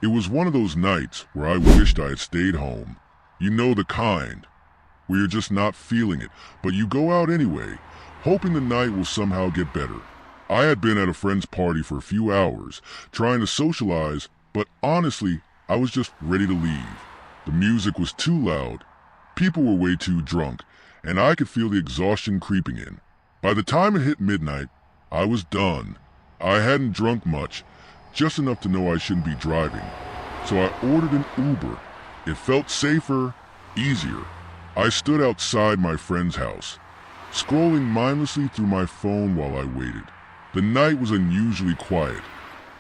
It was one of those nights where I wished I had stayed home. You know the kind, where you're just not feeling it, but you go out anyway, hoping the night will somehow get better. I had been at a friend's party for a few hours, trying to socialize, but honestly, I was just ready to leave. The music was too loud, people were way too drunk, and I could feel the exhaustion creeping in. By the time it hit midnight, I was done. I hadn't drunk much, just enough to know I shouldn't be driving. So I ordered an Uber. It felt safer, easier. I stood outside my friend's house, scrolling mindlessly through my phone while I waited. The night was unusually quiet,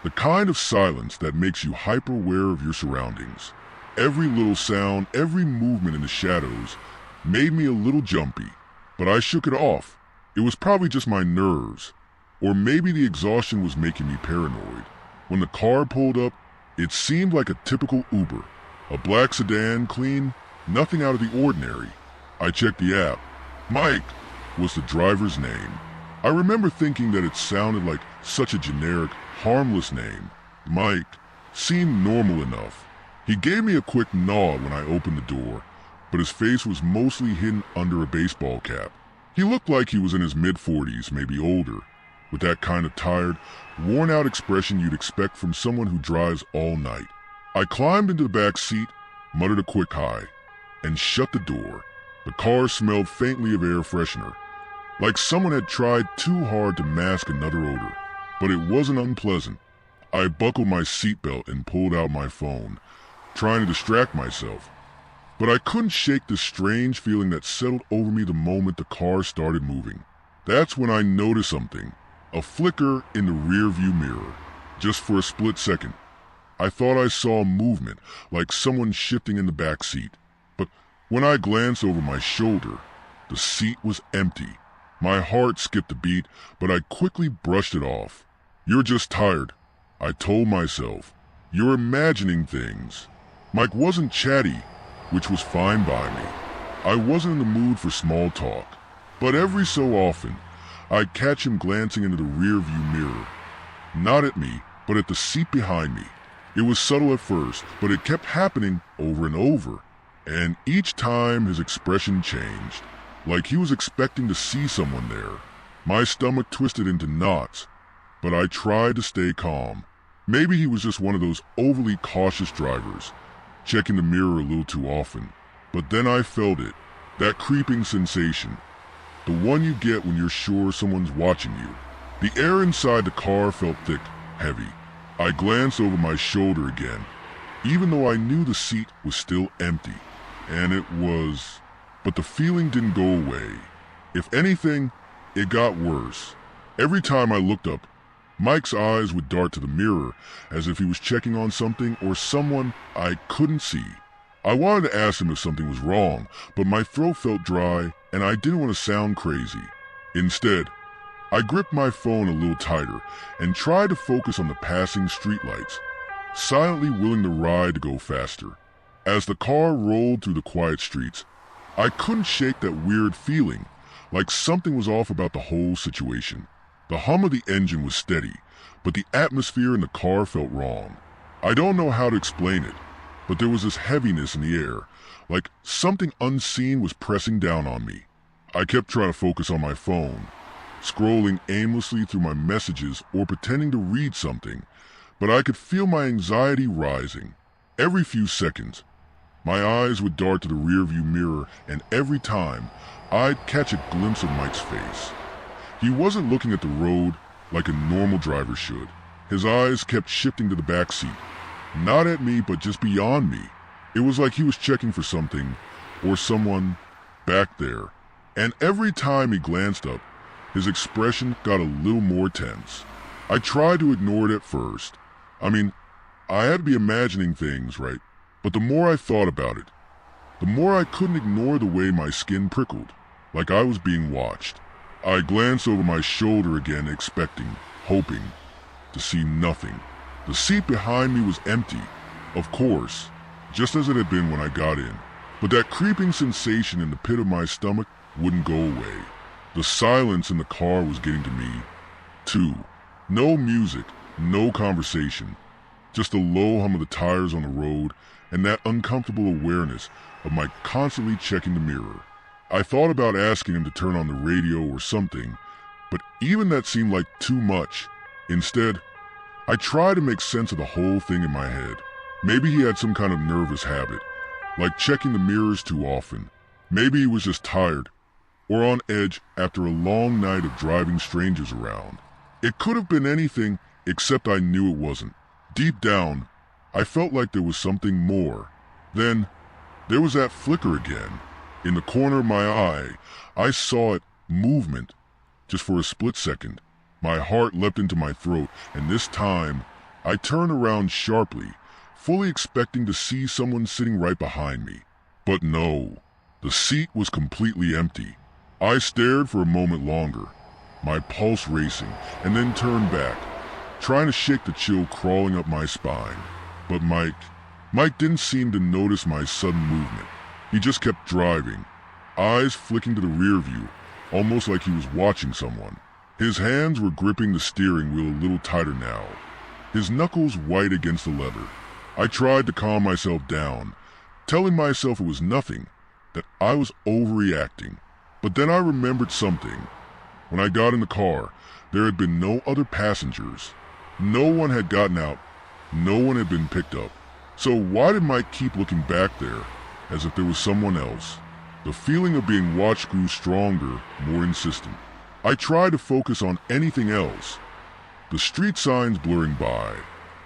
the kind of silence that makes you hyper-aware of your surroundings. Every little sound, every movement in the shadows made me a little jumpy, but I shook it off. It was probably just my nerves, or maybe the exhaustion was making me paranoid. When the car pulled up, it seemed like a typical Uber. A black sedan, clean, nothing out of the ordinary. I checked the app. Mike was the driver's name. I remember thinking that it sounded like such a generic, harmless name. Mike seemed normal enough. He gave me a quick nod when I opened the door, but his face was mostly hidden under a baseball cap. He looked like he was in his mid-40s, maybe older, with that kind of tired, worn-out expression you'd expect from someone who drives all night. I climbed into the back seat, muttered a quick hi, and shut the door. The car smelled faintly of air freshener, like someone had tried too hard to mask another odor. But it wasn't unpleasant. I buckled my seatbelt and pulled out my phone, trying to distract myself. But I couldn't shake the strange feeling that settled over me the moment the car started moving. That's when I noticed something. A flicker in the rearview mirror. Just for a split second, I thought I saw movement, like someone shifting in the back seat. But when I glanced over my shoulder, the seat was empty. My heart skipped a beat, but I quickly brushed it off. You're just tired, I told myself. You're imagining things. Mike wasn't chatty, which was fine by me. I wasn't in the mood for small talk, but every so often, I'd catch him glancing into the rearview mirror. Not at me, but at the seat behind me. It was subtle at first, but it kept happening over and over. And each time his expression changed, like he was expecting to see someone there. My stomach twisted into knots, but I tried to stay calm. Maybe he was just one of those overly cautious drivers, checking the mirror a little too often. But then I felt it, that creeping sensation. The one you get when you're sure someone's watching you. The air inside the car felt thick, heavy. I glanced over my shoulder again, even though I knew the seat was still empty. And it was... But the feeling didn't go away. If anything, it got worse. Every time I looked up, Mike's eyes would dart to the mirror as if he was checking on something or someone I couldn't see. I wanted to ask him if something was wrong, but my throat felt dry and I didn't want to sound crazy. Instead, I gripped my phone a little tighter and tried to focus on the passing streetlights, silently willing the ride to go faster. As the car rolled through the quiet streets, I couldn't shake that weird feeling, like something was off about the whole situation. The hum of the engine was steady, but the atmosphere in the car felt wrong. I don't know how to explain it, but there was this heaviness in the air, like something unseen was pressing down on me. I kept trying to focus on my phone, scrolling aimlessly through my messages or pretending to read something, but I could feel my anxiety rising. Every few seconds, my eyes would dart to the rearview mirror, and every time, I'd catch a glimpse of Mike's face. He wasn't looking at the road like a normal driver should. His eyes kept shifting to the back seat, not at me, but just beyond me. It was like he was checking for something or someone back there. And every time he glanced up, his expression got a little more tense. I tried to ignore it at first. I had to be imagining things, right? But the more I thought about it, the more I couldn't ignore the way my skin prickled, like I was being watched. I glanced over my shoulder again, expecting, hoping, to see nothing. The seat behind me was empty, of course, just as it had been when I got in. But that creeping sensation in the pit of my stomach wouldn't go away. The silence in the car was getting to me, too. No music, no conversation. just the low hum of the tires on the road and that uncomfortable awareness of my constantly checking the mirror. I thought about asking him to turn on the radio or something, but even that seemed like too much. Instead, I tried to make sense of the whole thing in my head. Maybe he had some kind of nervous habit, like checking the mirrors too often. Maybe he was just tired or on edge after a long night of driving strangers around. It could have been anything, except I knew it wasn't. Deep down, I felt like there was something more. Then, there was that flicker again. In the corner of my eye, I saw it, movement, just for a split second. My heart leapt into my throat, and this time, I turned around sharply, fully expecting to see someone sitting right behind me. But no, the seat was completely empty. I stared for a moment longer, my pulse racing, and then turned back, trying to shake the chill crawling up my spine. But Mike didn't seem to notice my sudden movement. He just kept driving, eyes flicking to the rear view, almost like he was watching someone. His hands were gripping the steering wheel a little tighter now, his knuckles white against the leather. I tried to calm myself down, telling myself it was nothing, that I was overreacting. But then I remembered something. When I got in the car, there had been no other passengers. No one had gotten out. No one had been picked up. So why did Mike keep looking back there, as if there was someone else? The feeling of being watched grew stronger, more insistent. I tried to focus on anything else. The street signs blurring by,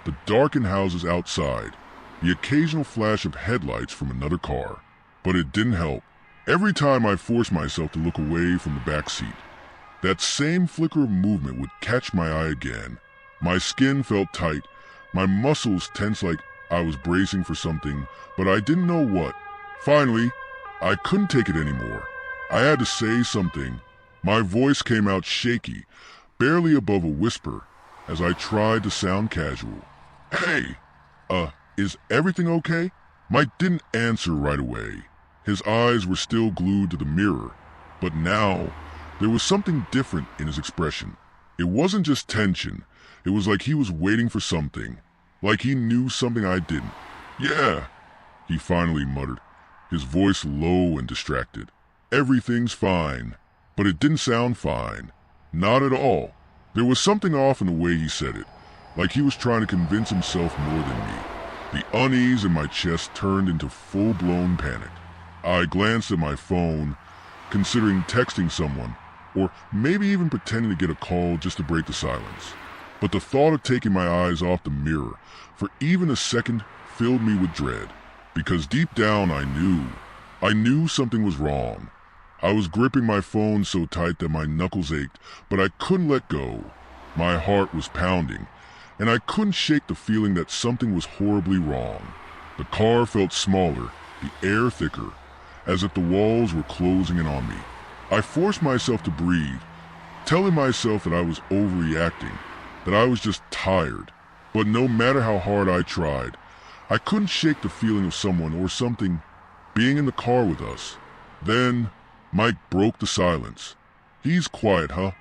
the darkened houses outside, the occasional flash of headlights from another car. But it didn't help. Every time I forced myself to look away from the back seat, that same flicker of movement would catch my eye again. My skin felt tight, my muscles tense like I was bracing for something, but I didn't know what. Finally, I couldn't take it anymore. I had to say something. My voice came out shaky, barely above a whisper, as I tried to sound casual. Hey, is everything okay? Mike didn't answer right away. His eyes were still glued to the mirror, but now there was something different in his expression. It wasn't just tension. It was like he was waiting for something, like he knew something I didn't. Yeah, he finally muttered, his voice low and distracted. Everything's fine. But it didn't sound fine. Not at all. There was something off in the way he said it, like he was trying to convince himself more than me. The unease in my chest turned into full-blown panic. I glanced at my phone, considering texting someone, or maybe even pretending to get a call just to break the silence. But the thought of taking my eyes off the mirror for even a second filled me with dread, because deep down I knew something was wrong. I was gripping my phone so tight that my knuckles ached, but I couldn't let go. My heart was pounding, and I couldn't shake the feeling that something was horribly wrong. The car felt smaller, the air thicker, as if the walls were closing in on me. I forced myself to breathe, telling myself that I was overreacting, that I was just tired. But no matter how hard I tried, I couldn't shake the feeling of someone or something being in the car with us. Then Mike broke the silence. He's quiet, huh?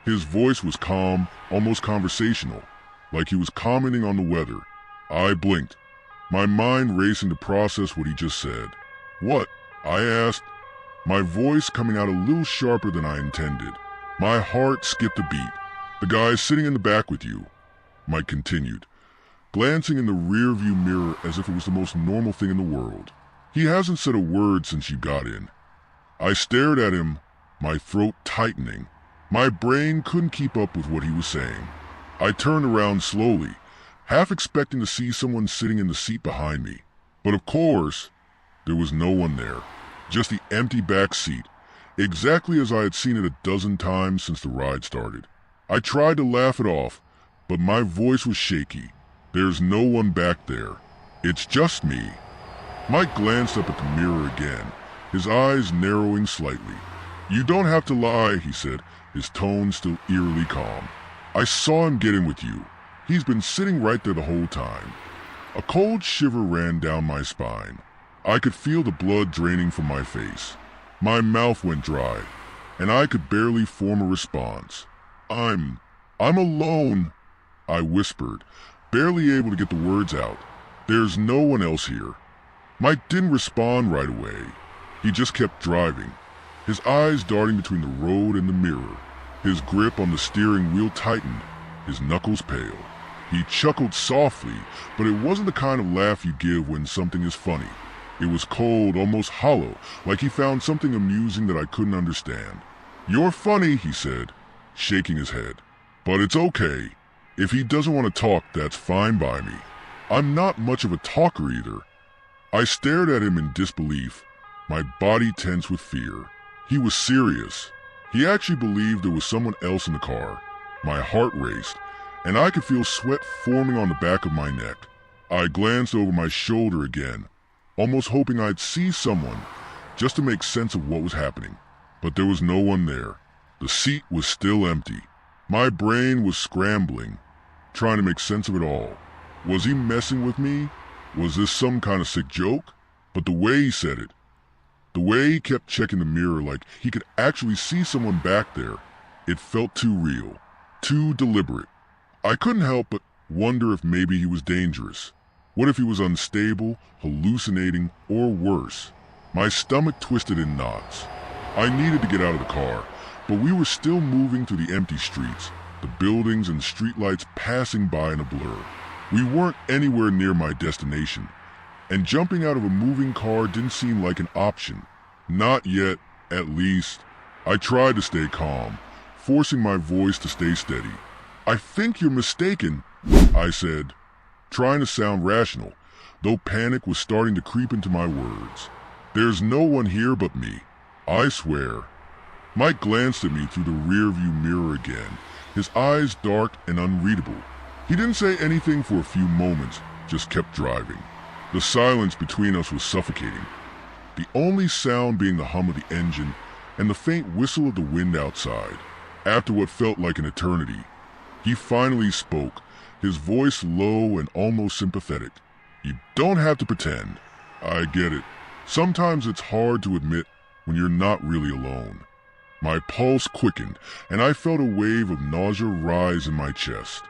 His voice was calm, almost conversational, like he was commenting on the weather. I blinked, my mind racing to process what he just said. What? I asked, my voice coming out a little sharper than I intended. My heart skipped a beat. The guy sitting in the back with you, Mike continued, glancing in the rearview mirror as if it was the most normal thing in the world. He hasn't said a word since you got in. I stared at him, my throat tightening. My brain couldn't keep up with what he was saying. I turned around slowly, half expecting to see someone sitting in the seat behind me. But of course, there was no one there. Just the empty back seat, exactly as I had seen it a dozen times since the ride started. I tried to laugh it off, but my voice was shaky. There's no one back there. It's just me. Mike glanced up at the mirror again, his eyes narrowing slightly. You don't have to lie, he said, his tone still eerily calm. I saw him get in with you. He's been sitting right there the whole time. A cold shiver ran down my spine. I could feel the blood draining from my face. My mouth went dry, and I could barely form a response. I'm alone, I whispered, barely able to get the words out. "There's no one else here." Mike didn't respond right away. He just kept driving, his eyes darting between the road and the mirror. His grip on the steering wheel tightened, his knuckles pale. He chuckled softly, but it wasn't the kind of laugh you give when something is funny. It was cold, almost hollow, like he found something amusing that I couldn't understand. "You're funny," he said, shaking his head. "But it's okay. If he doesn't want to talk, that's fine by me. I'm not much of a talker either." I stared at him in disbelief, my body tense with fear. He was serious. He actually believed there was someone else in the car. My heart raced, and I could feel sweat forming on the back of my neck. I glanced over my shoulder again, almost hoping I'd see someone, just to make sense of what was happening. But there was no one there. The seat was still empty. My brain was scrambling, trying to make sense of it all. Was he messing with me? Was this some kind of sick joke? But the way he said it, the way he kept checking the mirror like he could actually see someone back there, it felt too real, too deliberate. I couldn't help but wonder if maybe he was dangerous. What if he was unstable, hallucinating, or worse? My stomach twisted in knots. I needed to get out of the car, but we were still moving through the empty streets, the buildings and streetlights passing by in a blur. We weren't anywhere near my destination, and jumping out of a moving car didn't seem like an option. Not yet, at least. I tried to stay calm, forcing my voice to stay steady. "I think you're mistaken," I said, trying to sound rational, though panic was starting to creep into my words. "There's no one here but me, I swear." Mike glanced at me through the rearview mirror again, his eyes dark and unreadable. He didn't say anything for a few moments, just kept driving. The silence between us was suffocating, the only sound being the hum of the engine and the faint whistle of the wind outside. After what felt like an eternity, he finally spoke, his voice low and almost sympathetic. "You don't have to pretend. I get it. Sometimes it's hard to admit when you're not really alone." My pulse quickened, and I felt a wave of nausea rise in my chest.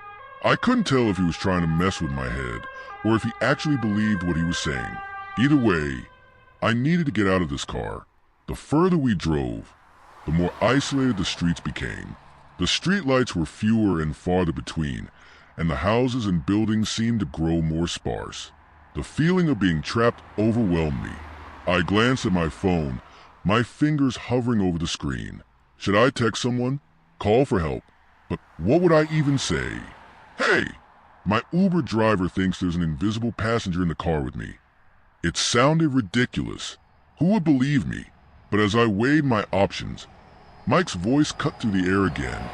I couldn't tell if he was trying to mess with my head, or if he actually believed what he was saying. Either way, I needed to get out of this car. The further we drove, the more isolated the streets became. The streetlights were fewer and farther between, and the houses and buildings seemed to grow more sparse. The feeling of being trapped overwhelmed me. I glanced at my phone, my fingers hovering over the screen. Should I text someone? Call for help? But what would I even say? "Hey, my Uber driver thinks there's an invisible passenger in the car with me." It sounded ridiculous. Who would believe me? But as I weighed my options, Mike's voice cut through the air again,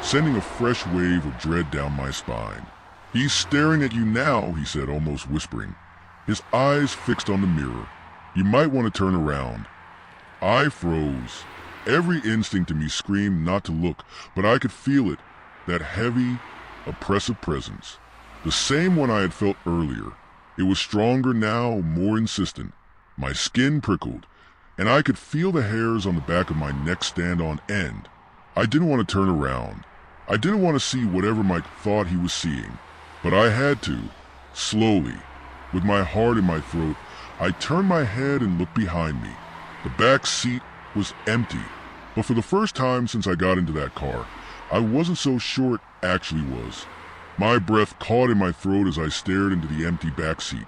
sending a fresh wave of dread down my spine. "He's staring at you now," he said, almost whispering, his eyes fixed on the mirror. "You might want to turn around." I froze. Every instinct in me screamed not to look, but I could feel it, that heavy, oppressive presence. The same one I had felt earlier. It was stronger now, more insistent. My skin prickled, and I could feel the hairs on the back of my neck stand on end. I didn't want to turn around. I didn't want to see whatever Mike thought he was seeing. But I had to. Slowly, with my heart in my throat, I turned my head and looked behind me. The back seat was empty, but for the first time since I got into that car, I wasn't so sure it actually was. My breath caught in my throat as I stared into the empty back seat,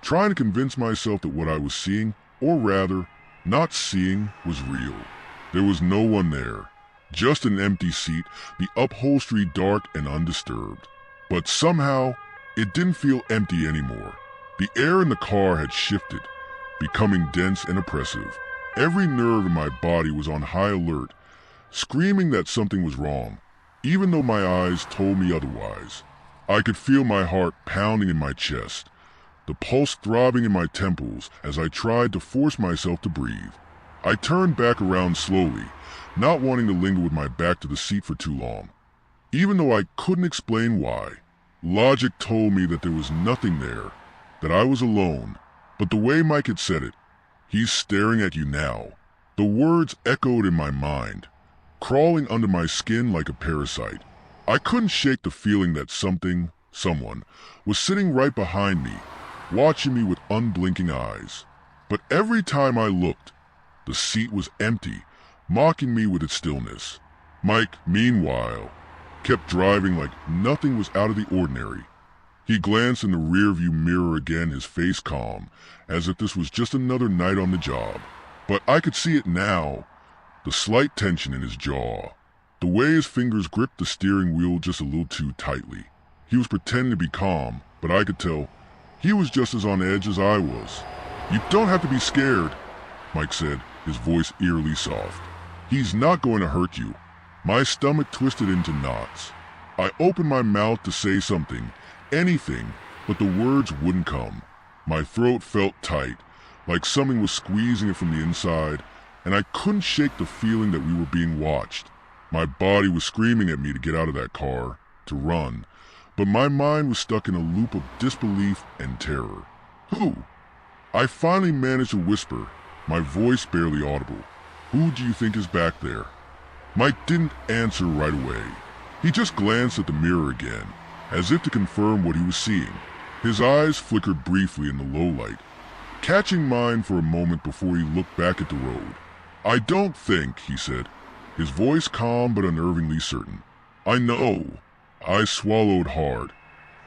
trying to convince myself that what I was seeing, or rather, not seeing, was real. There was no one there, just an empty seat, the upholstery dark and undisturbed. But somehow, it didn't feel empty anymore. The air in the car had shifted, becoming dense and oppressive. Every nerve in my body was on high alert, screaming that something was wrong, even though my eyes told me otherwise. I could feel my heart pounding in my chest, the pulse throbbing in my temples as I tried to force myself to breathe. I turned back around slowly, not wanting to linger with my back to the seat for too long. Even though I couldn't explain why, logic told me that there was nothing there, that I was alone. But the way Mike had said it, "He's staring at you now," the words echoed in my mind, crawling under my skin like a parasite. I couldn't shake the feeling that something, someone, was sitting right behind me, watching me with unblinking eyes. But every time I looked, the seat was empty, mocking me with its stillness. Mike, meanwhile, kept driving like nothing was out of the ordinary. He glanced in the rearview mirror again, his face calm, as if this was just another night on the job. But I could see it now, the slight tension in his jaw, the way his fingers gripped the steering wheel just a little too tightly. He was pretending to be calm, but I could tell he was just as on edge as I was. "You don't have to be scared," Mike said, his voice eerily soft. "He's not going to hurt you." My stomach twisted into knots. I opened my mouth to say something, anything, but the words wouldn't come. My throat felt tight, like something was squeezing it from the inside, and I couldn't shake the feeling that we were being watched. My body was screaming at me to get out of that car, to run, but my mind was stuck in a loop of disbelief and terror. "Who?" I finally managed to whisper, my voice barely audible. "Who do you think is back there?" Mike didn't answer right away. He just glanced at the mirror again, as if to confirm what he was seeing. His eyes flickered briefly in the low light, catching mine for a moment before he looked back at the road. "I don't think," he said, his voice calm but unnervingly certain. "I know." I swallowed hard,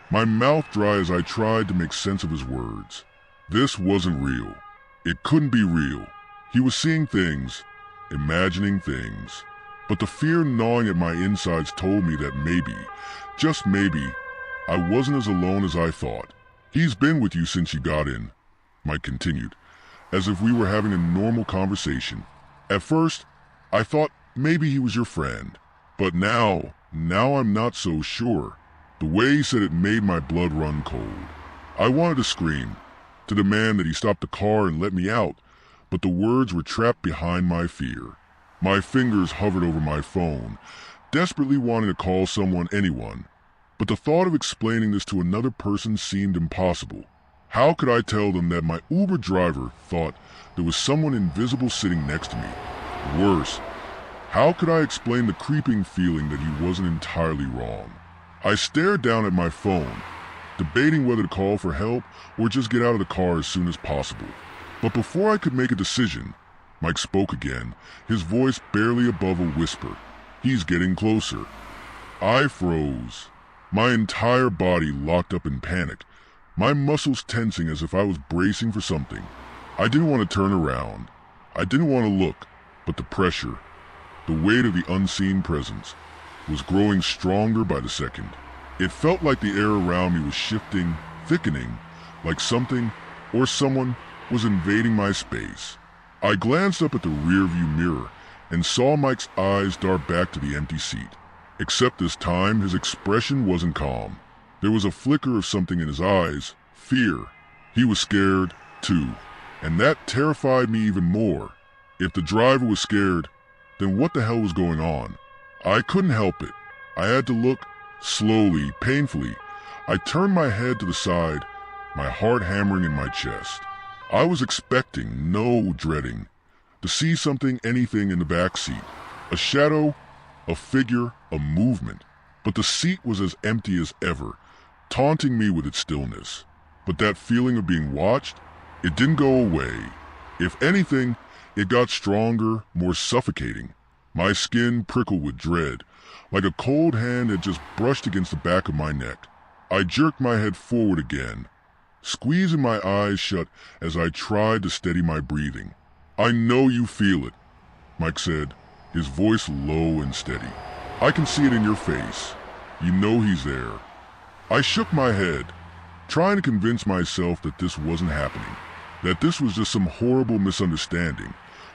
my mouth dry as I tried to make sense of his words. This wasn't real. It couldn't be real. He was seeing things, imagining things. But the fear gnawing at my insides told me that maybe, just maybe, I wasn't as alone as I thought. "He's been with you since you got in," Mike continued, as if we were having a normal conversation. "At first, I thought maybe he was your friend. But now I'm not so sure." The way he said it made my blood run cold. I wanted to scream, to demand that he stop the car and let me out, but the words were trapped behind my fear. My fingers hovered over my phone, desperately wanting to call someone, anyone. But the thought of explaining this to another person seemed impossible. How could I tell them that my Uber driver thought there was someone invisible sitting next to me? Worse, how could I explain the creeping feeling that he wasn't entirely wrong? I stared down at my phone, debating whether to call for help or just get out of the car as soon as possible. But before I could make a decision, Mike spoke again, his voice barely above a whisper. "He's getting closer." I froze, my entire body locked up in panic, my muscles tensing as if I was bracing for something. I didn't want to turn around. I didn't want to look, but the pressure, the weight of the unseen presence, was growing stronger by the second. It felt like the air around me was shifting, thickening, like something or someone was invading my space. I glanced up at the rearview mirror and saw Mike's eyes dart back to the empty seat. Except this time, his expression wasn't calm. There was a flicker of something in his eyes, fear. He was scared, too, and that terrified me even more. If the driver was scared, then what the hell was going on? I couldn't help it. I had to look, slowly, painfully. I turned my head to the side, my heart hammering in my chest. I was expecting, no dreading, to see something, anything in the back seat. A shadow, a figure, a movement. But the seat was as empty as ever, taunting me with its stillness. But that feeling of being watched, it didn't go away. If anything, it got stronger, more suffocating. My skin prickled with dread, like a cold hand had just brushed against the back of my neck. I jerked my head forward again, squeezing my eyes shut as I tried to steady my breathing. "I know you feel it," Mike said, his voice low and steady. "I can see it in your face. You know he's there." I shook my head, trying to convince myself that this wasn't happening, that this was just some horrible misunderstanding,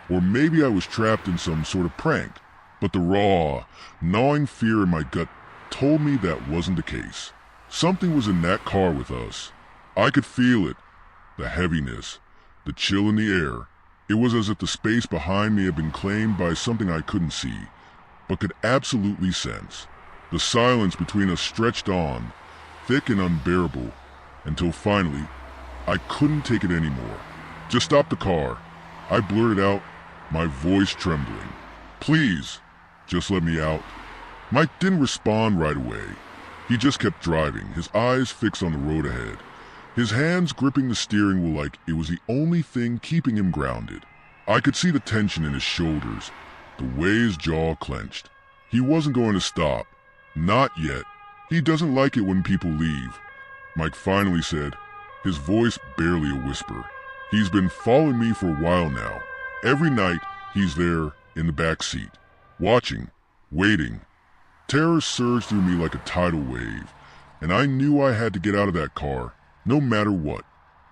or maybe I was trapped in some sort of prank. But the raw, gnawing fear in my gut told me that wasn't the case. Something was in that car with us. I could feel it, the heaviness, the chill in the air. It was as if the space behind me had been claimed by something I couldn't see, but could absolutely sense. The silence between us stretched on, thick and unbearable, until finally, I couldn't take it anymore. "Just stop the car," I blurted out, my voice trembling. "Please, just let me out." Mike didn't respond right away. He just kept driving, his eyes fixed on the road ahead. His hands gripping the steering wheel like it was the only thing keeping him grounded. I could see the tension in his shoulders, the way his jaw clenched. He wasn't going to stop. Not yet. He doesn't like it when people leave, Mike finally said, his voice barely a whisper. He's been following me for a while now. Every night, he's there in the back seat, watching, waiting. Terror surged through me like a tidal wave, and I knew I had to get out of that car, no matter what.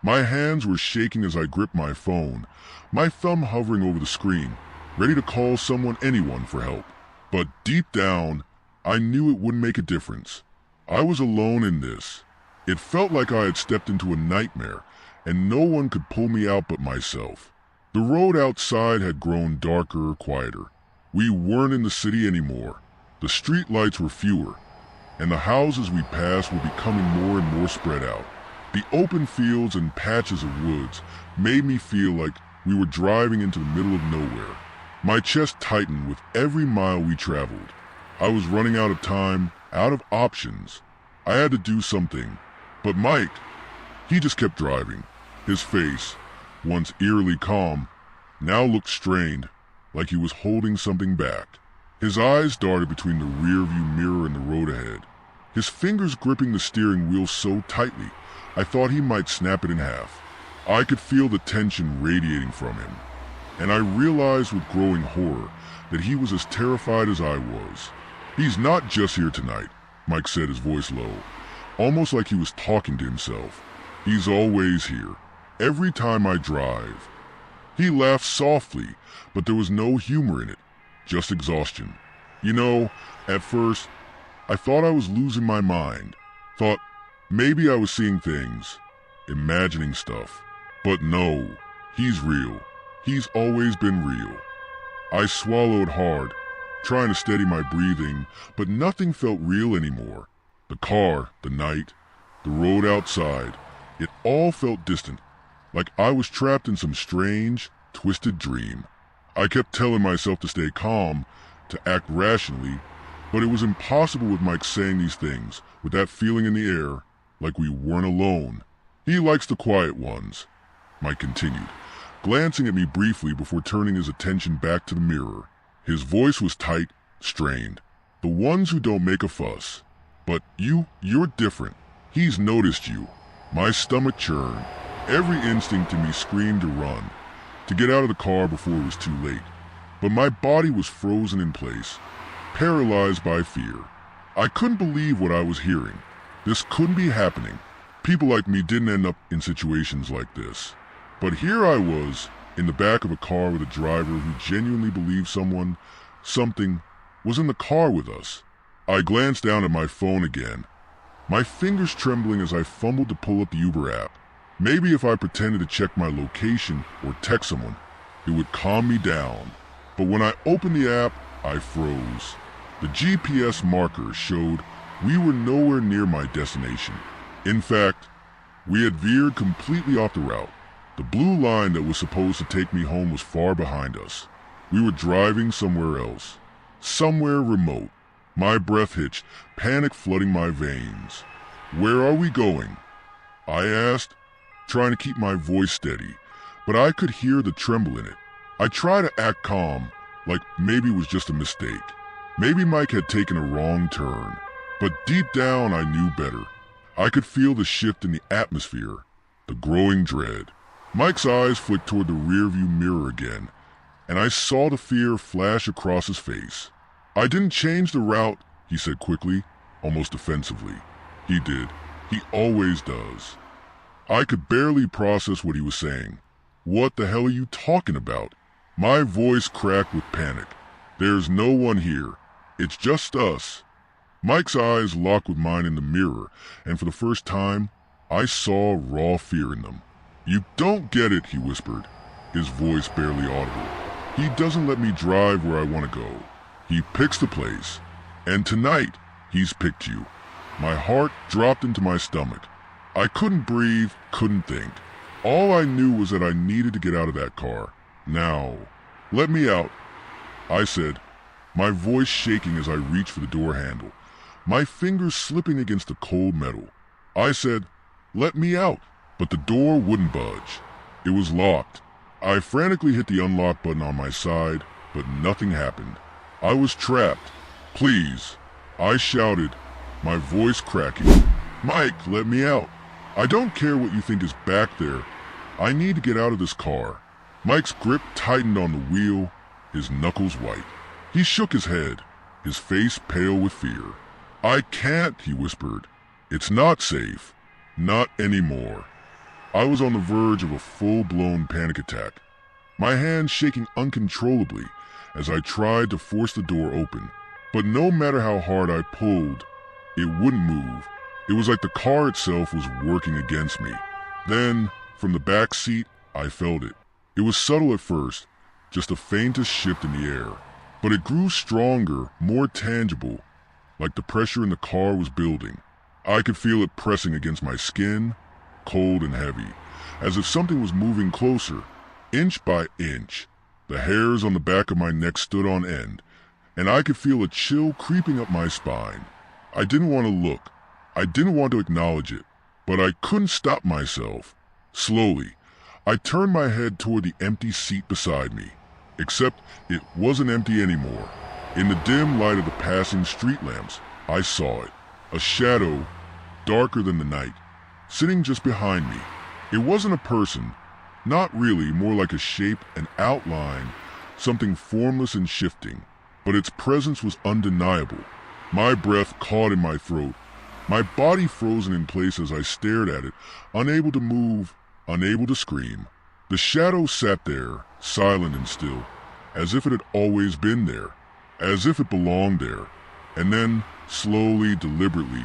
My hands were shaking as I gripped my phone, my thumb hovering over the screen, ready to call anyone for help. But deep down, I knew it wouldn't make a difference. I was alone in this. It felt like I had stepped into a nightmare, and no one could pull me out but myself. The road outside had grown darker, quieter. We weren't in the city anymore. The street lights were fewer, and the houses we passed were becoming more and more spread out. The open fields and patches of woods made me feel like we were driving into the middle of nowhere. My chest tightened with every mile we traveled. I was running out of time, out of options. I had to do something. But Mike, he just kept driving. His face, once eerily calm, now looked strained, like he was holding something back. His eyes darted between the rearview mirror and the road ahead, his fingers gripping the steering wheel so tightly, I thought he might snap it in half. I could feel the tension radiating from him, and I realized with growing horror that he was as terrified as I was. He's not just here tonight, Mike said, his voice low, almost like he was talking to himself. He's always here, every time I drive. He laughed softly, but there was no humor in it, just exhaustion. You know, at first, I thought I was losing my mind. Thought maybe I was seeing things, imagining stuff. But no, he's real. He's always been real. I swallowed hard, trying to steady my breathing, but nothing felt real anymore. The car, the night, the road outside, it all felt distant, like I was trapped in some strange, twisted dream. I kept telling myself to stay calm, to act rationally, but it was impossible with Mike saying these things, with that feeling in the air, like we weren't alone. He likes the quiet ones, Mike continued, glancing at me briefly before turning his attention back to the mirror. His voice was tight, strained. The ones who don't make a fuss. But you're different. He's noticed you. My stomach churned. Every instinct in me screamed to run, to get out of the car before it was too late. But my body was frozen in place, paralyzed by fear. I couldn't believe what I was hearing. This couldn't be happening. People like me didn't end up in situations like this. But here I was, in the back of a car with a driver who genuinely believed something was in the car with us. I glanced down at my phone again, my fingers trembling as I fumbled to pull up the Uber app. Maybe if I pretended to check my location or text someone, it would calm me down. But when I opened the app, I froze. The GPS marker showed we were nowhere near my destination. In fact, we had veered completely off the route. The blue line that was supposed to take me home was far behind us. We were driving somewhere else, somewhere remote. My breath hitched, panic flooding my veins. Where are we going? I asked, trying to keep my voice steady, but I could hear the tremble in it. I tried to act calm, like maybe it was just a mistake. Maybe Mike had taken a wrong turn, but deep down I knew better. I could feel the shift in the atmosphere, the growing dread. Mike's eyes flicked toward the rearview mirror again, and I saw the fear flash across his face. I didn't change the route, he said quickly, almost defensively. He did. He always does. I could barely process what he was saying. What the hell are you talking about? My voice cracked with panic. There's no one here. It's just us. Mike's eyes locked with mine in the mirror, and for the first time, I saw raw fear in them. You don't get it, he whispered, his voice barely audible. He doesn't let me drive where I want to go. He picks the place, and tonight, he's picked you. My heart dropped into my stomach. I couldn't breathe, couldn't think. All I knew was that I needed to get out of that car. Now, let me out, I said, my voice shaking as I reached for the door handle. my fingers slipping against the cold metal. I said, "Let me out," but the door wouldn't budge. It was locked. I frantically hit the unlock button on my side, but nothing happened. I was trapped. "Please," I shouted, my voice cracking. "Mike, let me out. I don't care what you think is back there. I need to get out of this car." Mike's grip tightened on the wheel, his knuckles white. He shook his head, his face pale with fear. "I can't," he whispered. "It's not safe. Not anymore." I was on the verge of a full-blown panic attack, my hands shaking uncontrollably as I tried to force the door open. But no matter how hard I pulled, it wouldn't move. It was like the car itself was working against me. Then, from the back seat, I felt it. It was subtle at first, just the faintest shift in the air. But it grew stronger, more tangible, like the pressure in the car was building. I could feel it pressing against my skin, cold and heavy, as if something was moving closer, inch by inch. The hairs on the back of my neck stood on end, and I could feel a chill creeping up my spine. I didn't want to look. I didn't want to acknowledge it, but I couldn't stop myself. Slowly, I turned my head toward the empty seat beside me, except it wasn't empty anymore. In the dim light of the passing street lamps, I saw it, a shadow, darker than the night, sitting just behind me. It wasn't a person, not really, more like a shape, an outline, something formless and shifting, but its presence was undeniable. My breath caught in my throat, my body frozen in place as I stared at it, unable to move, unable to scream. The shadow sat there, silent and still, as if it had always been there, as if it belonged there. And then, slowly, deliberately,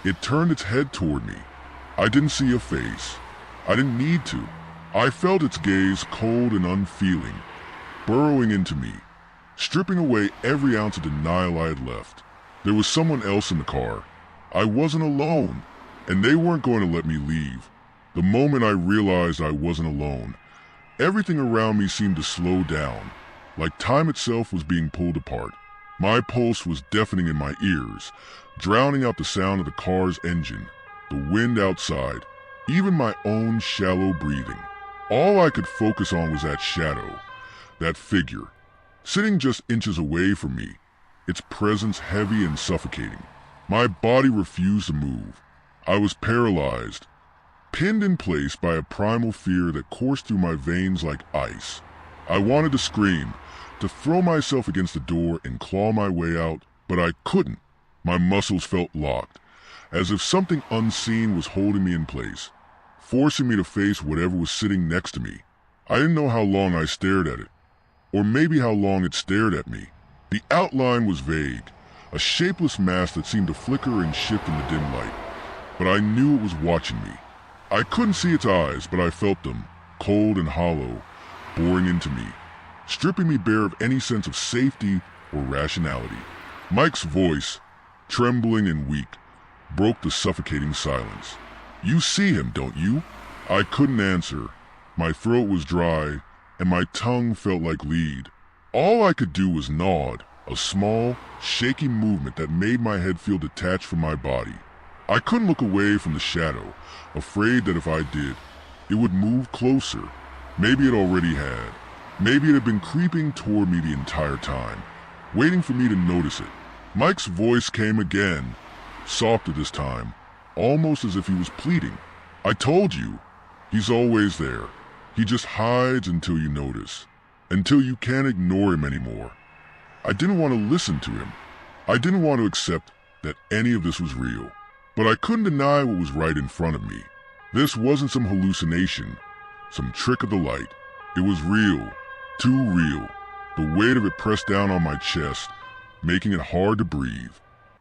it turned its head toward me. I didn't see a face. I didn't need to. I felt its gaze, cold and unfeeling, burrowing into me, stripping away every ounce of denial I had left. There was someone else in the car. I wasn't alone, and they weren't going to let me leave. The moment I realized I wasn't alone, everything around me seemed to slow down, like time itself was being pulled apart. My pulse was deafening in my ears, drowning out the sound of the car's engine, the wind outside, even my own shallow breathing. All I could focus on was that shadow, that figure, sitting just inches away from me, its presence heavy and suffocating. My body refused to move. I was paralyzed, pinned in place by a primal fear that coursed through my veins like ice. I wanted to scream, to throw myself against the door and claw my way out, but I couldn't. My muscles felt locked, as if something unseen was holding me in place, forcing me to face whatever was sitting next to me. I didn't know how long I stared at it, or maybe how long it stared at me. The outline was vague, a shapeless mass that seemed to flicker and shift in the dim light, but I knew it was watching me. I couldn't see its eyes, but I felt them, cold and hollow, boring into me, stripping me bare of any sense of safety or rationality. Mike's voice, trembling and weak, broke the suffocating silence. "You see him, don't you?" I couldn't answer. My throat was dry, and my tongue felt like lead. All I could do was nod, a small, shaky movement that made my head feel detached from my body. I couldn't look away from the shadow, afraid that if I did, it would move closer. Maybe it already had. Maybe it had been creeping toward me the entire time, waiting for me to notice it. Mike's voice came again, softer this time, almost as if he was pleading. "I told you, he's always there. He just hides until you notice, until you can't ignore him anymore." I didn't want to listen to him. I didn't want to accept that any of this was real. But I couldn't deny what was right in front of me. This wasn't some hallucination, some trick of the light. It was real, too real. The weight of it pressed down on my chest, making it hard to breathe.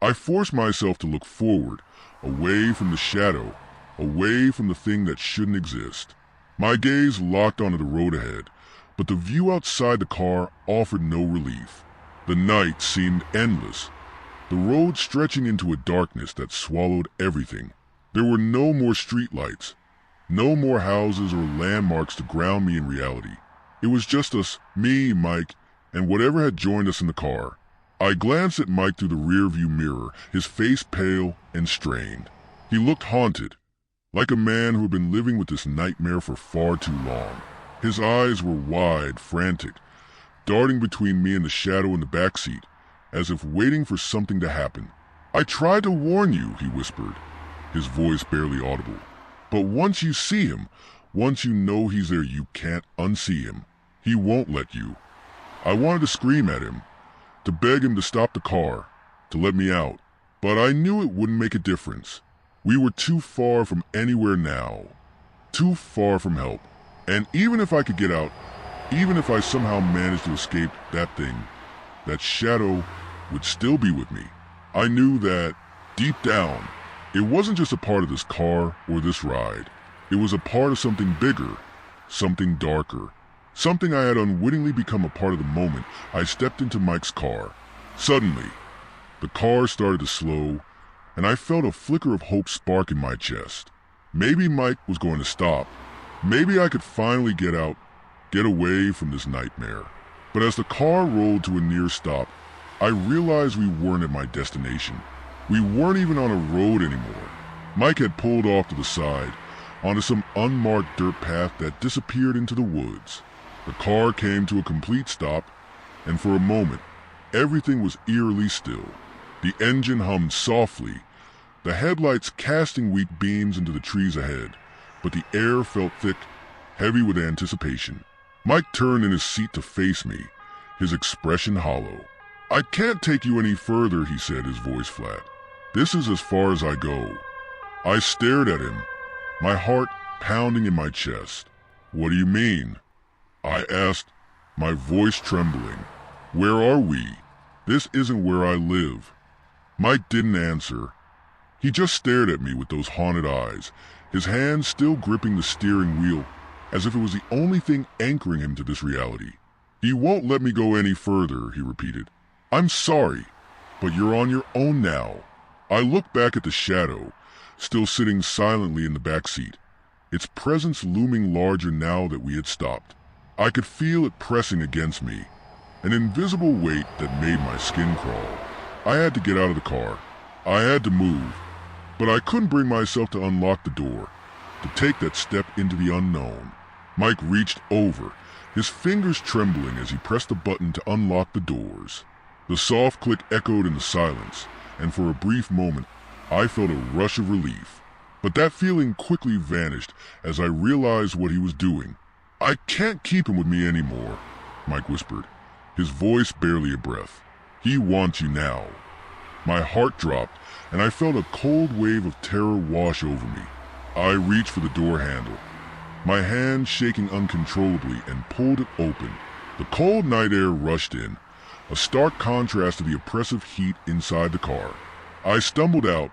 I forced myself to look forward, away from the shadow, away from the thing that shouldn't exist. My gaze locked onto the road ahead, but the view outside the car offered no relief. The night seemed endless, the road stretching into a darkness that swallowed everything. There were no more streetlights, no more houses or landmarks to ground me in reality. It was just us, me, Mike, and whatever had joined us in the car. I glanced at Mike through the rearview mirror, his face pale and strained. He looked haunted, like a man who had been living with this nightmare for far too long. His eyes were wide, frantic, darting between me and the shadow in the back seat, as if waiting for something to happen. "I tried to warn you," he whispered, his voice barely audible. "But once you see him, once you know he's there, you can't unsee him. He won't let you." I wanted to scream at him, to beg him to stop the car, to let me out, but I knew it wouldn't make a difference. We were too far from anywhere now, too far from help. And even if I could get out, even if I somehow managed to escape that thing, that shadow would still be with me. I knew that, deep down, it wasn't just a part of this car or this ride. It was a part of something bigger, something darker, something I had unwittingly become a part of the moment I stepped into Mike's car. Suddenly, the car started to slow, and I felt a flicker of hope spark in my chest. Maybe Mike was going to stop. Maybe I could finally get out, get away from this nightmare. But as the car rolled to a near stop, I realized we weren't at my destination. We weren't even on a road anymore. Mike had pulled off to the side, onto some unmarked dirt path that disappeared into the woods. The car came to a complete stop, and for a moment, everything was eerily still. The engine hummed softly, the headlights casting weak beams into the trees ahead, but the air felt thick, heavy with anticipation. Mike turned in his seat to face me, his expression hollow. "I can't take you any further," he said, his voice flat. "This is as far as I go." I stared at him, my heart pounding in my chest. "What do you mean?" I asked, my voice trembling. "Where are we? This isn't where I live." Mike didn't answer. He just stared at me with those haunted eyes, his hands still gripping the steering wheel, as if it was the only thing anchoring him to this reality. "He won't let me go any further," he repeated. "I'm sorry, but you're on your own now." I looked back at the shadow, still sitting silently in the back seat, its presence looming larger now that we had stopped. I could feel it pressing against me, an invisible weight that made my skin crawl. I had to get out of the car. I had to move, but I couldn't bring myself to unlock the door, to take that step into the unknown. Mike reached over, his fingers trembling as he pressed the button to unlock the doors. The soft click echoed in the silence, and for a brief moment, I felt a rush of relief. But that feeling quickly vanished as I realized what he was doing. "I can't keep him with me anymore," Mike whispered, his voice barely a breath. "He wants you now." My heart dropped, and I felt a cold wave of terror wash over me. I reached for the door handle, my hand shaking uncontrollably, and pulled it open. The cold night air rushed in, a stark contrast to the oppressive heat inside the car. I stumbled out,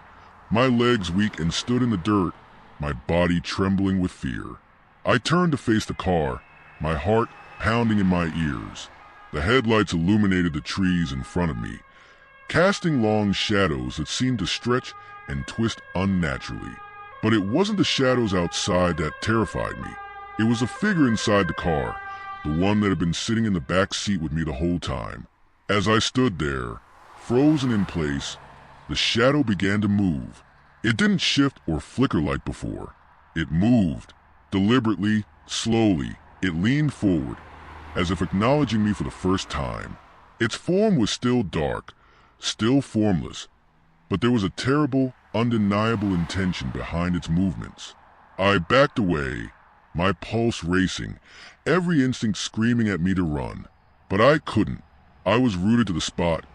my legs weak, and stood in the dirt, my body trembling with fear. I turned to face the car, my heart pounding in my ears. The headlights illuminated the trees in front of me, casting long shadows that seemed to stretch and twist unnaturally. But it wasn't the shadows outside that terrified me. It was a figure inside the car, the one that had been sitting in the back seat with me the whole time. As I stood there, frozen in place, the shadow began to move. It didn't shift or flicker like before. It moved, deliberately, slowly. It leaned forward, as if acknowledging me for the first time. Its form was still dark, still formless, but there was a terrible, undeniable intention behind its movements. I backed away, my pulse racing, every instinct screaming at me to run. But I couldn't. I was rooted to the spot,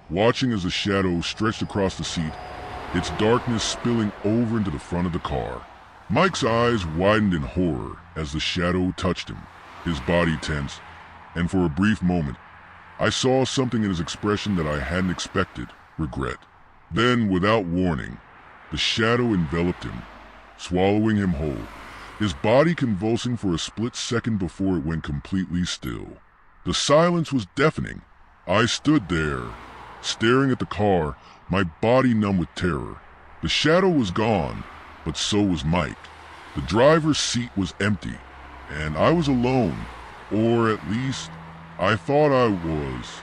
watching as the shadow stretched across the seat, its darkness spilling over into the front of the car. Mike's eyes widened in horror as the shadow touched him, his body tense, and for a brief moment, I saw something in his expression that I hadn't expected: regret. Then, without warning, the shadow enveloped him, swallowing him whole, his body convulsing for a split second before it went completely still. The silence was deafening. I stood there, staring at the car, my body numb with terror. The shadow was gone, but so was Mike. The driver's seat was empty, and I was alone, or at least I thought I was.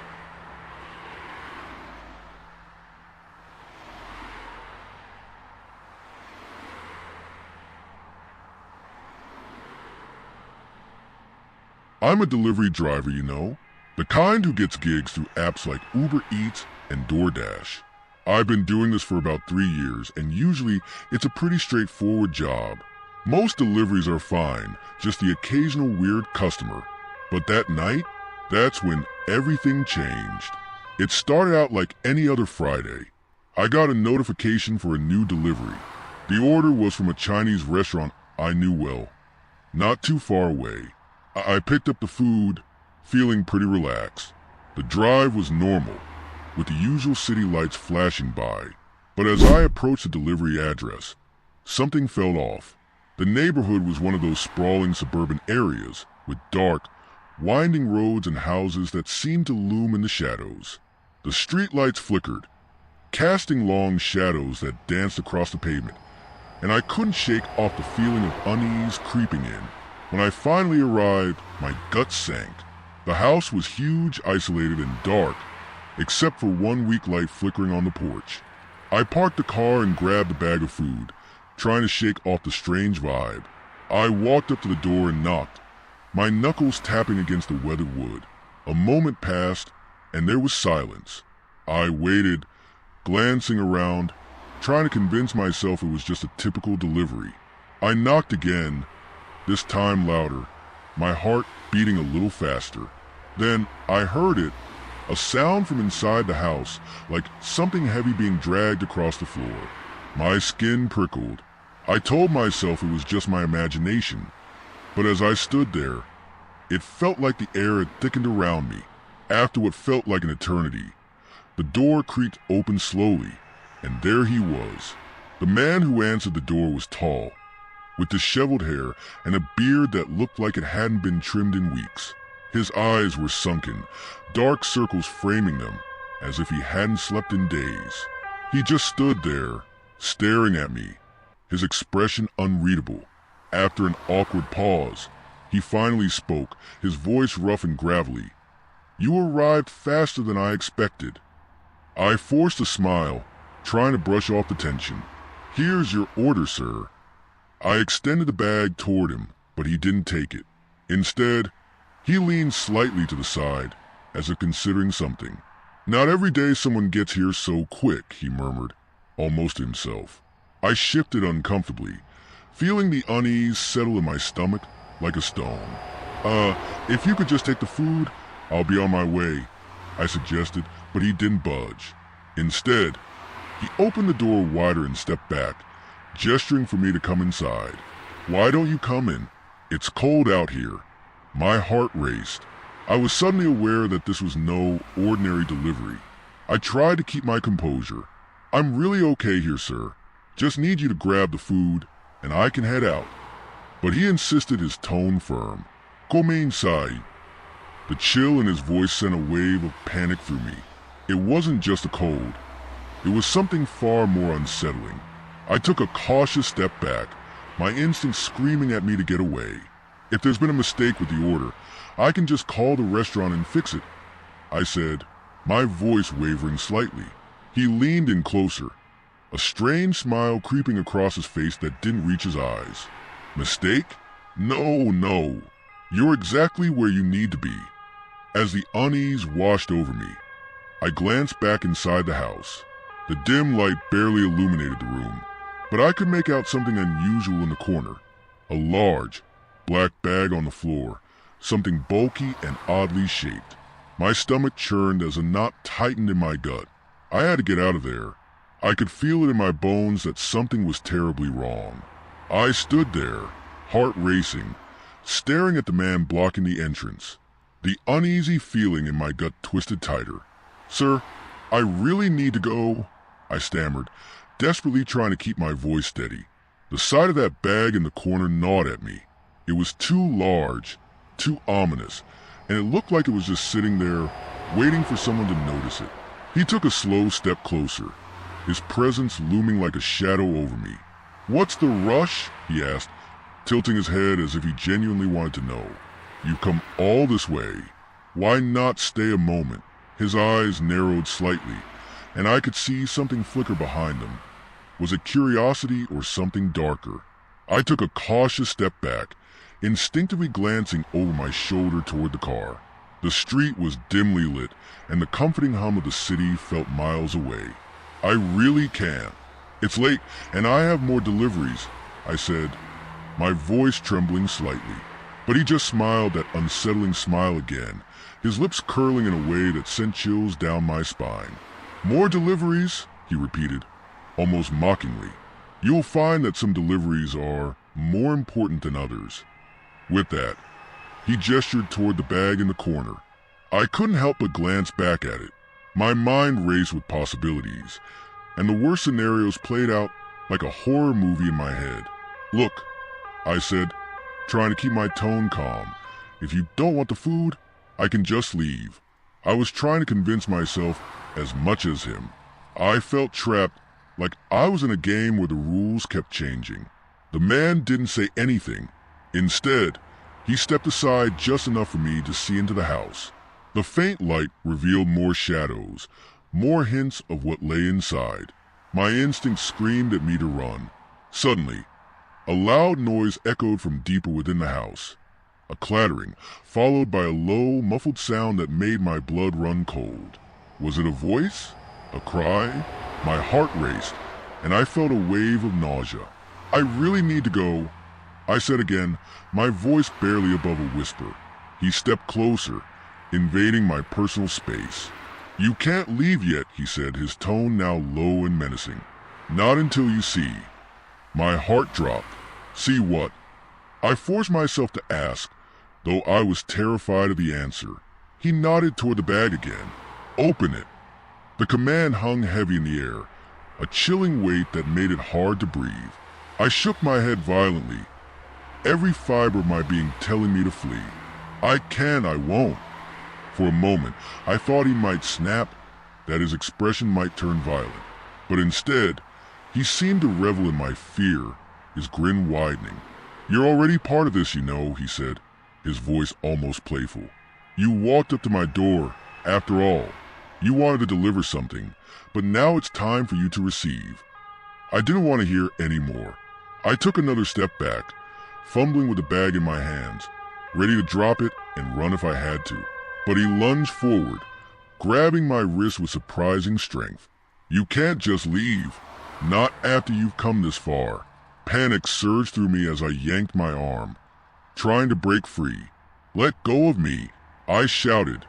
I'm a delivery driver, you know. The kind who gets gigs through apps like Uber Eats and DoorDash. I've been doing this for about 3 years, and usually it's a pretty straightforward job. Most deliveries are fine, just the occasional weird customer. But that night, that's when everything changed. It started out like any other Friday. I got a notification for a new delivery. The order was from a Chinese restaurant I knew well, not too far away. I picked up the food, feeling pretty relaxed. The drive was normal, with the usual city lights flashing by. But as I approached the delivery address, something felt off. The neighborhood was one of those sprawling suburban areas with dark, winding roads and houses that seemed to loom in the shadows. The streetlights flickered, casting long shadows that danced across the pavement, and I couldn't shake off the feeling of unease creeping in. When I finally arrived, my guts sank. The house was huge, isolated, and dark, except for one weak light flickering on the porch. I parked the car and grabbed a bag of food, trying to shake off the strange vibe. I walked up to the door and knocked, my knuckles tapping against the weathered wood. A moment passed, and there was silence. I waited, glancing around, trying to convince myself it was just a typical delivery. I knocked again, this time louder, my heart beating a little faster. Then I heard it, a sound from inside the house, like something heavy being dragged across the floor. My skin prickled. I told myself it was just my imagination, but as I stood there, it felt like the air had thickened around me. After what felt like an eternity, the door creaked open slowly, and there he was. The man who answered the door was tall, with disheveled hair and a beard that looked like it hadn't been trimmed in weeks. His eyes were sunken, dark circles framing them, as if he hadn't slept in days. He just stood there, staring at me, his expression unreadable. After an awkward pause, he finally spoke, his voice rough and gravelly. "You arrived faster than I expected." I forced a smile, trying to brush off the tension. "Here's your order, sir." I extended the bag toward him, but he didn't take it. Instead, he leaned slightly to the side, as if considering something. "Not every day someone gets here so quick," he murmured, almost to himself. I shifted uncomfortably, feeling the unease settle in my stomach like a stone. If you could just take the food, I'll be on my way," I suggested, but he didn't budge. Instead, he opened the door wider and stepped back, gesturing for me to come inside. "Why don't you come in? It's cold out here." My heart raced. I was suddenly aware that this was no ordinary delivery. I tried to keep my composure. "I'm really okay here, sir. Just need you to grab the food, and I can head out." But he insisted, his tone firm. "Come inside." The chill in his voice sent a wave of panic through me. It wasn't just a cold. It was something far more unsettling. I took a cautious step back, my instincts screaming at me to get away. "If there's been a mistake with the order, I can just call the restaurant and fix it," I said, my voice wavering slightly. He leaned in closer, a strange smile creeping across his face that didn't reach his eyes. "Mistake? No. You're exactly where you need to be." As the unease washed over me, I glanced back inside the house. The dim light barely illuminated the room, but I could make out something unusual in the corner. A large, black bag on the floor, something bulky and oddly shaped. My stomach churned as a knot tightened in my gut. I had to get out of there. I could feel it in my bones that something was terribly wrong. I stood there, heart racing, staring at the man blocking the entrance. The uneasy feeling in my gut twisted tighter. "Sir, I really need to go," I stammered, desperately trying to keep my voice steady. The sight of that bag in the corner gnawed at me. It was too large, too ominous, and it looked like it was just sitting there, waiting for someone to notice it. He took a slow step closer, his presence looming like a shadow over me. "What's the rush?" he asked, tilting his head as if he genuinely wanted to know. "You've come all this way. Why not stay a moment?" His eyes narrowed slightly, and I could see something flicker behind them. Was it curiosity or something darker? I took a cautious step back, instinctively glancing over my shoulder toward the car. The street was dimly lit, and the comforting hum of the city felt miles away. I really can't. It's late, and I have more deliveries, I said, my voice trembling slightly. But he just smiled that unsettling smile again, his lips curling in a way that sent chills down my spine. More deliveries, he repeated, almost mockingly. You'll find that some deliveries are more important than others. With that, he gestured toward the bag in the corner. I couldn't help but glance back at it. My mind raced with possibilities, and the worst scenarios played out like a horror movie in my head. Look, I said, trying to keep my tone calm. If you don't want the food, I can just leave. I was trying to convince myself as much as him. I felt trapped, like I was in a game where the rules kept changing. The man didn't say anything. Instead, he stepped aside just enough for me to see into the house. The faint light revealed more shadows, more hints of what lay inside. My instinct screamed at me to run. Suddenly, a loud noise echoed from deeper within the house. A clattering, followed by a low, muffled sound that made my blood run cold. Was it a voice? A cry? My heart raced, and I felt a wave of nausea. I really need to go, I said again, my voice barely above a whisper. He stepped closer, invading my personal space. You can't leave yet, he said, his tone now low and menacing. Not until you see. My heart dropped. See what? I forced myself to ask, though I was terrified of the answer. He nodded toward the bag again. Open it. The command hung heavy in the air, a chilling weight that made it hard to breathe. I shook my head violently, every fiber of my being telling me to flee. I won't. For a moment, I thought he might snap, that his expression might turn violent. But instead, he seemed to revel in my fear, his grin widening. You're already part of this, you know, he said, his voice almost playful. You walked up to my door, after all. You wanted to deliver something, but now it's time for you to receive. I didn't want to hear any more. I took another step back, fumbling with the bag in my hands, ready to drop it and run if I had to. But he lunged forward, grabbing my wrist with surprising strength. You can't just leave. Not after you've come this far. Panic surged through me as I yanked my arm, trying to break free. Let go of me, I shouted,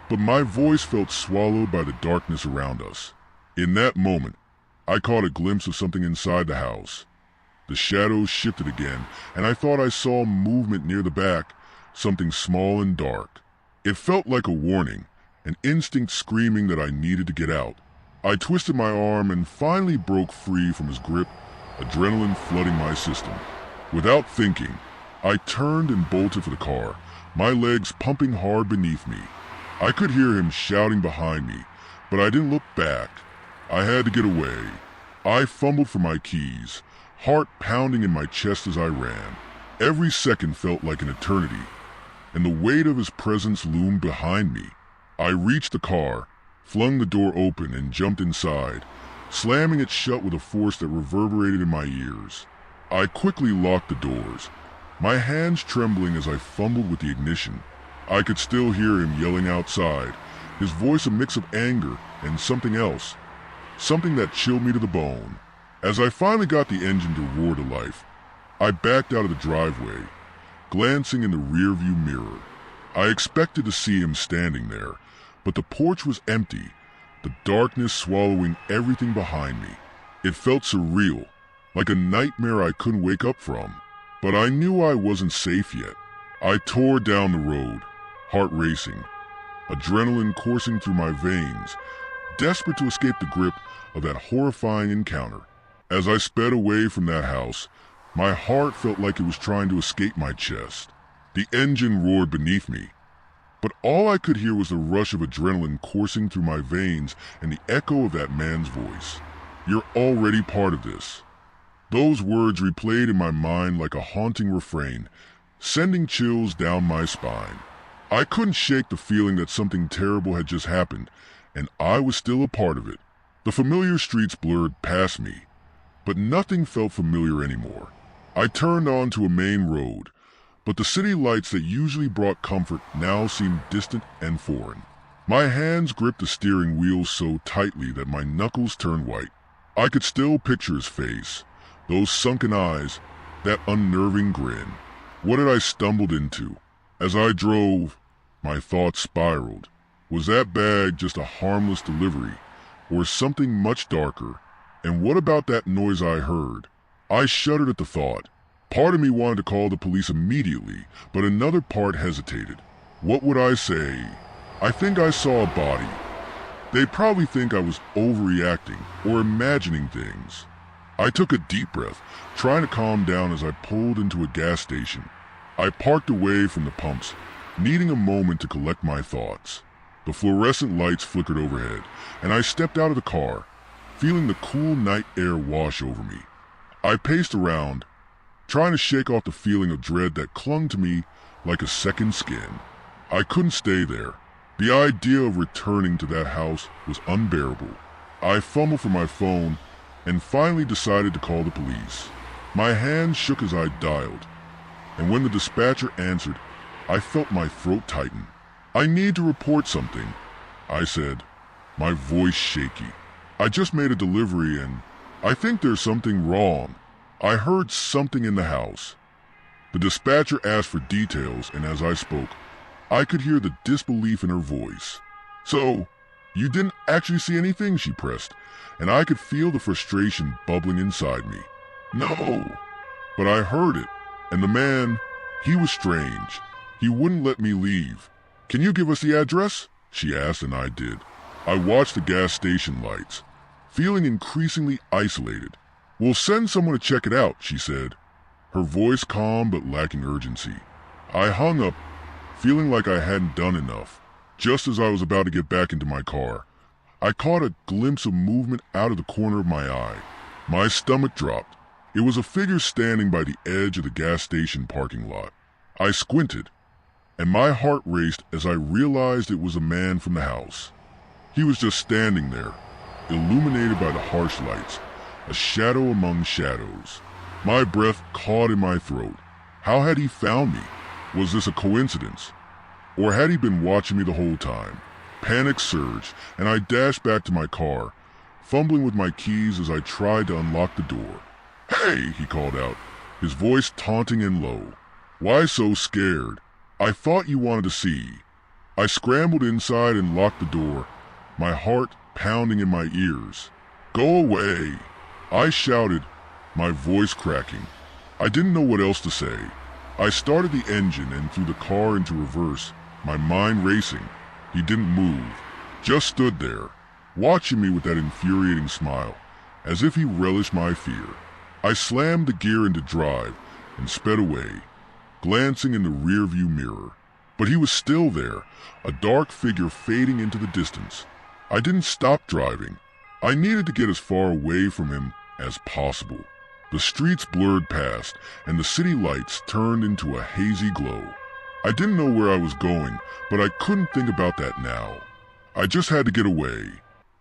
but my voice felt swallowed by the darkness around us. In that moment, I caught a glimpse of something inside the house. The shadows shifted again, and I thought I saw movement near the back, something small and dark. It felt like a warning, an instinct screaming that I needed to get out. I twisted my arm and finally broke free from his grip, adrenaline flooding my system. Without thinking, I turned and bolted for the car, my legs pumping hard beneath me. I could hear him shouting behind me, but I didn't look back. I had to get away. I fumbled for my keys, heart pounding in my chest as I ran. Every second felt like an eternity, and the weight of his presence loomed behind me. I reached the car, flung the door open, and jumped inside, slamming it shut with a force that reverberated in my ears. I quickly locked the doors, my hands trembling as I fumbled with the ignition. I could still hear him yelling outside, his voice a mix of anger and something else, something that chilled me to the bone. As I finally got the engine to roar to life, I backed out of the driveway, glancing in the rearview mirror. I expected to see him standing there, but the porch was empty, the darkness swallowing everything behind me. It felt surreal, like a nightmare I couldn't wake up from. But I knew I wasn't safe yet. I tore down the road, heart racing, adrenaline coursing through my veins, desperate to escape the grip of that horrifying encounter. As I sped away from that house, my heart felt like it was trying to escape my chest. The engine roared beneath me, but all I could hear was the rush of adrenaline coursing through my veins and the echo of that man's voice. You're already part of this. Those words replayed in my mind like a haunting refrain, sending chills down my spine. I couldn't shake the feeling that something terrible had just happened, and I was still a part of it. The familiar streets blurred past me, but nothing felt familiar anymore. I turned onto a main road, but the city lights that usually brought comfort now seemed distant and foreign. My hands gripped the steering wheel so tightly that my knuckles turned white. I could still picture his face, those sunken eyes, that unnerving grin. What had I stumbled into? As I drove, my thoughts spiraled. Was that bag just a harmless delivery, or something much darker? And what about that noise I heard? I shuddered at the thought. Part of me wanted to call the police immediately, but another part hesitated. What would I say? I think I saw a body. They'd probably think I was overreacting or imagining things. I took a deep breath, trying to calm down as I pulled into a gas station. I parked away from the pumps, needing a moment to collect my thoughts. The fluorescent lights flickered overhead, and I stepped out of the car, feeling the cool night air wash over me. I paced around, trying to shake off the feeling of dread that clung to me like a second skin. I couldn't stay there. The idea of returning to that house was unbearable. I fumbled for my phone and finally decided to call the police. My hands shook as I dialed, and when the dispatcher answered, I felt my throat tighten. "I need to report something," I said, my voice shaky. "I just made a delivery and I think there's something wrong. I heard something in the house." The dispatcher asked for details, and as I spoke, I could hear the disbelief in her voice. "So, you didn't actually see anything?" she pressed, and I could feel the frustration bubbling inside me. "No, but I heard it, and the man, he was strange. He wouldn't let me leave." "Can you give us the address?" she asked, and I did. I watched the gas station lights, feeling increasingly isolated. "We'll send someone to check it out," she said, her voice calm but lacking urgency. I hung up, feeling like I hadn't done enough. Just as I was about to get back into my car, I caught a glimpse of movement out of the corner of my eye. My stomach dropped. It was a figure standing by the edge of the gas station parking lot. I squinted, and my heart raced as I realized it was a man from the house. He was just standing there, illuminated by the harsh lights, a shadow among shadows. My breath caught in my throat. How had he found me? Was this a coincidence? Or had he been watching me the whole time? Panic surged, and I dashed back to my car, fumbling with my keys as I tried to unlock the door. "Hey!" he called out, his voice taunting and low. "Why so scared? I thought you wanted to see." I scrambled inside and locked the door, my heart pounding in my ears. "Go away!" I shouted, my voice cracking. I didn't know what else to say. I started the engine and threw the car into reverse, my mind racing. He didn't move, just stood there, watching me with that infuriating smile, as if he relished my fear. I slammed the gear into drive and sped away, glancing in the rearview mirror. But he was still there, a dark figure fading into the distance. I didn't stop driving. I needed to get as far away from him as possible. The streets blurred past, and the city lights turned into a hazy glow. I didn't know where I was going, but I couldn't think about that now. I just had to get away.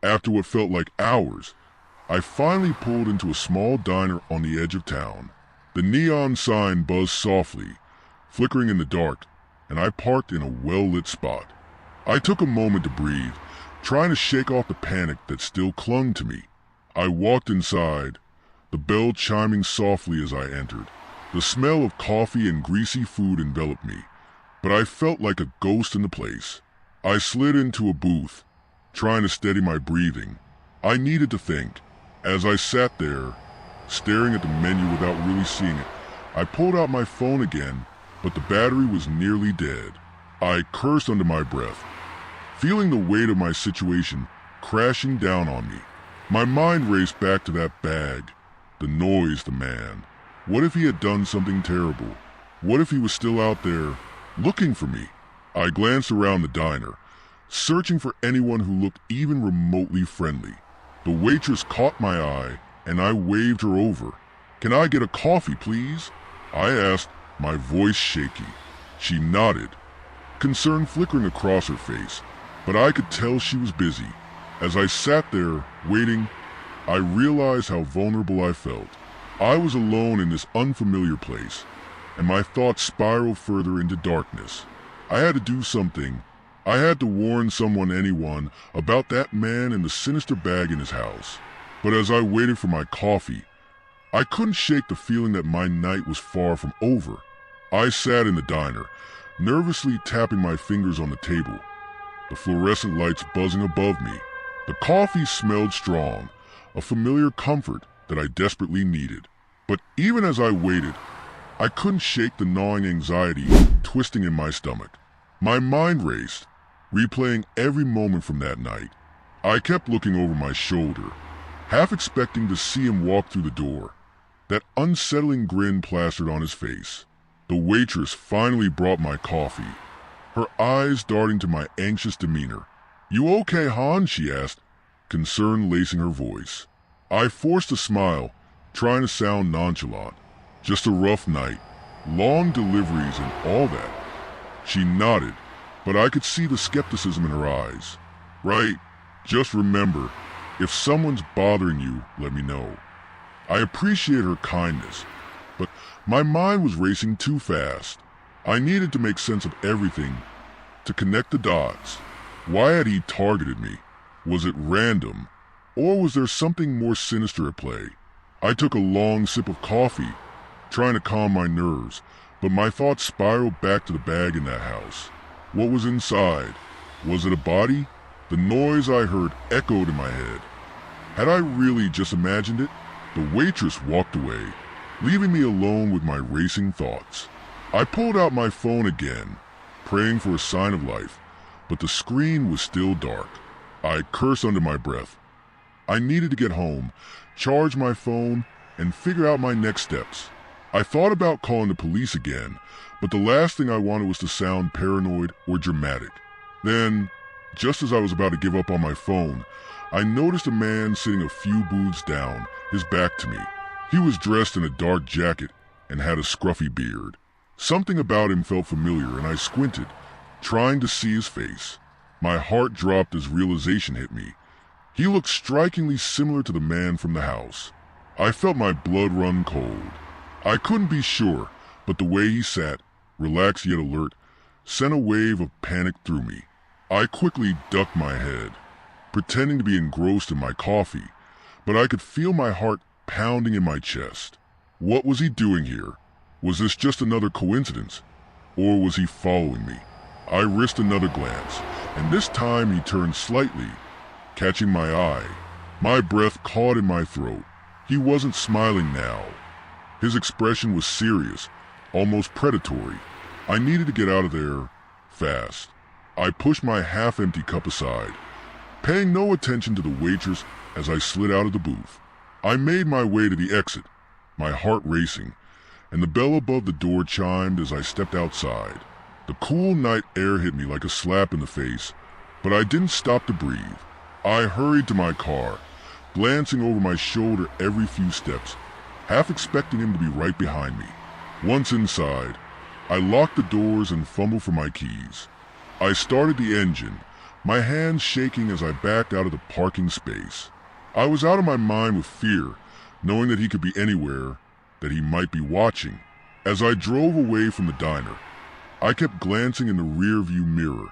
After what felt like hours, I finally pulled into a small diner on the edge of town. The neon sign buzzed softly, flickering in the dark, and I parked in a well-lit spot. I took a moment to breathe, trying to shake off the panic that still clung to me. I walked inside, the bell chiming softly as I entered. The smell of coffee and greasy food enveloped me, but I felt like a ghost in the place. I slid into a booth, trying to steady my breathing. I needed to think. As I sat there, staring at the menu without really seeing it, I pulled out my phone again, but the battery was nearly dead. I cursed under my breath, feeling the weight of my situation crashing down on me. My mind raced back to that bag, the noise, the man. What if he had done something terrible? What if he was still out there, looking for me? I glanced around the diner, searching for anyone who looked even remotely friendly. The waitress caught my eye, and I waved her over. "Can I get a coffee, please?" I asked, my voice shaky. She nodded, concern flickering across her face, but I could tell she was busy. As I sat there, waiting, I realized how vulnerable I felt. I was alone in this unfamiliar place, and my thoughts spiraled further into darkness. I had to do something. I had to warn anyone, about that man and the sinister bag in his house. But as I waited for my coffee, I couldn't shake the feeling that my night was far from over. I sat in the diner, nervously tapping my fingers on the table, the fluorescent lights buzzing above me. The coffee smelled strong, a familiar comfort that I desperately needed. But even as I waited, I couldn't shake the gnawing anxiety twisting in my stomach. My mind raced, replaying every moment from that night. I kept looking over my shoulder, half expecting to see him walk through the door, that unsettling grin plastered on his face. The waitress finally brought my coffee, her eyes darting to my anxious demeanor. "You okay, Han?" she asked, concern lacing her voice. I forced a smile, trying to sound nonchalant. "Just a rough night, long deliveries and all that." She nodded, but I could see the skepticism in her eyes. "Right, just remember, if someone's bothering you, let me know." I appreciate her kindness, but my mind was racing too fast. I needed to make sense of everything, to connect the dots. Why had he targeted me? Was it random, or was there something more sinister at play? I took a long sip of coffee, trying to calm my nerves, but my thoughts spiraled back to the bag in that house. What was inside? Was it a body? The noise I heard echoed in my head. Had I really just imagined it? The waitress walked away, leaving me alone with my racing thoughts. I pulled out my phone again, praying for a sign of life, but the screen was still dark. I cursed under my breath. I needed to get home, charge my phone, and figure out my next steps. I thought about calling the police again, but the last thing I wanted was to sound paranoid or dramatic. Then, just as I was about to give up on my phone, I noticed a man sitting a few booths down, his back to me. He was dressed in a dark jacket and had a scruffy beard. Something about him felt familiar, and I squinted, trying to see his face. My heart dropped as realization hit me. He looked strikingly similar to the man from the house. I felt my blood run cold. I couldn't be sure, but the way he sat, relaxed yet alert, sent a wave of panic through me. I quickly ducked my head, pretending to be engrossed in my coffee, but I could feel my heart pounding in my chest. What was he doing here? Was this just another coincidence, or was he following me? I risked another glance, and this time he turned slightly, catching my eye. My breath caught in my throat. He wasn't smiling now. His expression was serious, almost predatory. I needed to get out of there fast. I pushed my half-empty cup aside, paying no attention to the waitress as I slid out of the booth. I made my way to the exit, my heart racing, and the bell above the door chimed as I stepped outside. The cool night air hit me like a slap in the face, but I didn't stop to breathe. I hurried to my car, glancing over my shoulder every few steps, half expecting him to be right behind me. Once inside, I locked the doors and fumbled for my keys. I started the engine, my hands shaking as I backed out of the parking space. I was out of my mind with fear, knowing that he could be anywhere, that he might be watching. As I drove away from the diner, I kept glancing in the rearview mirror,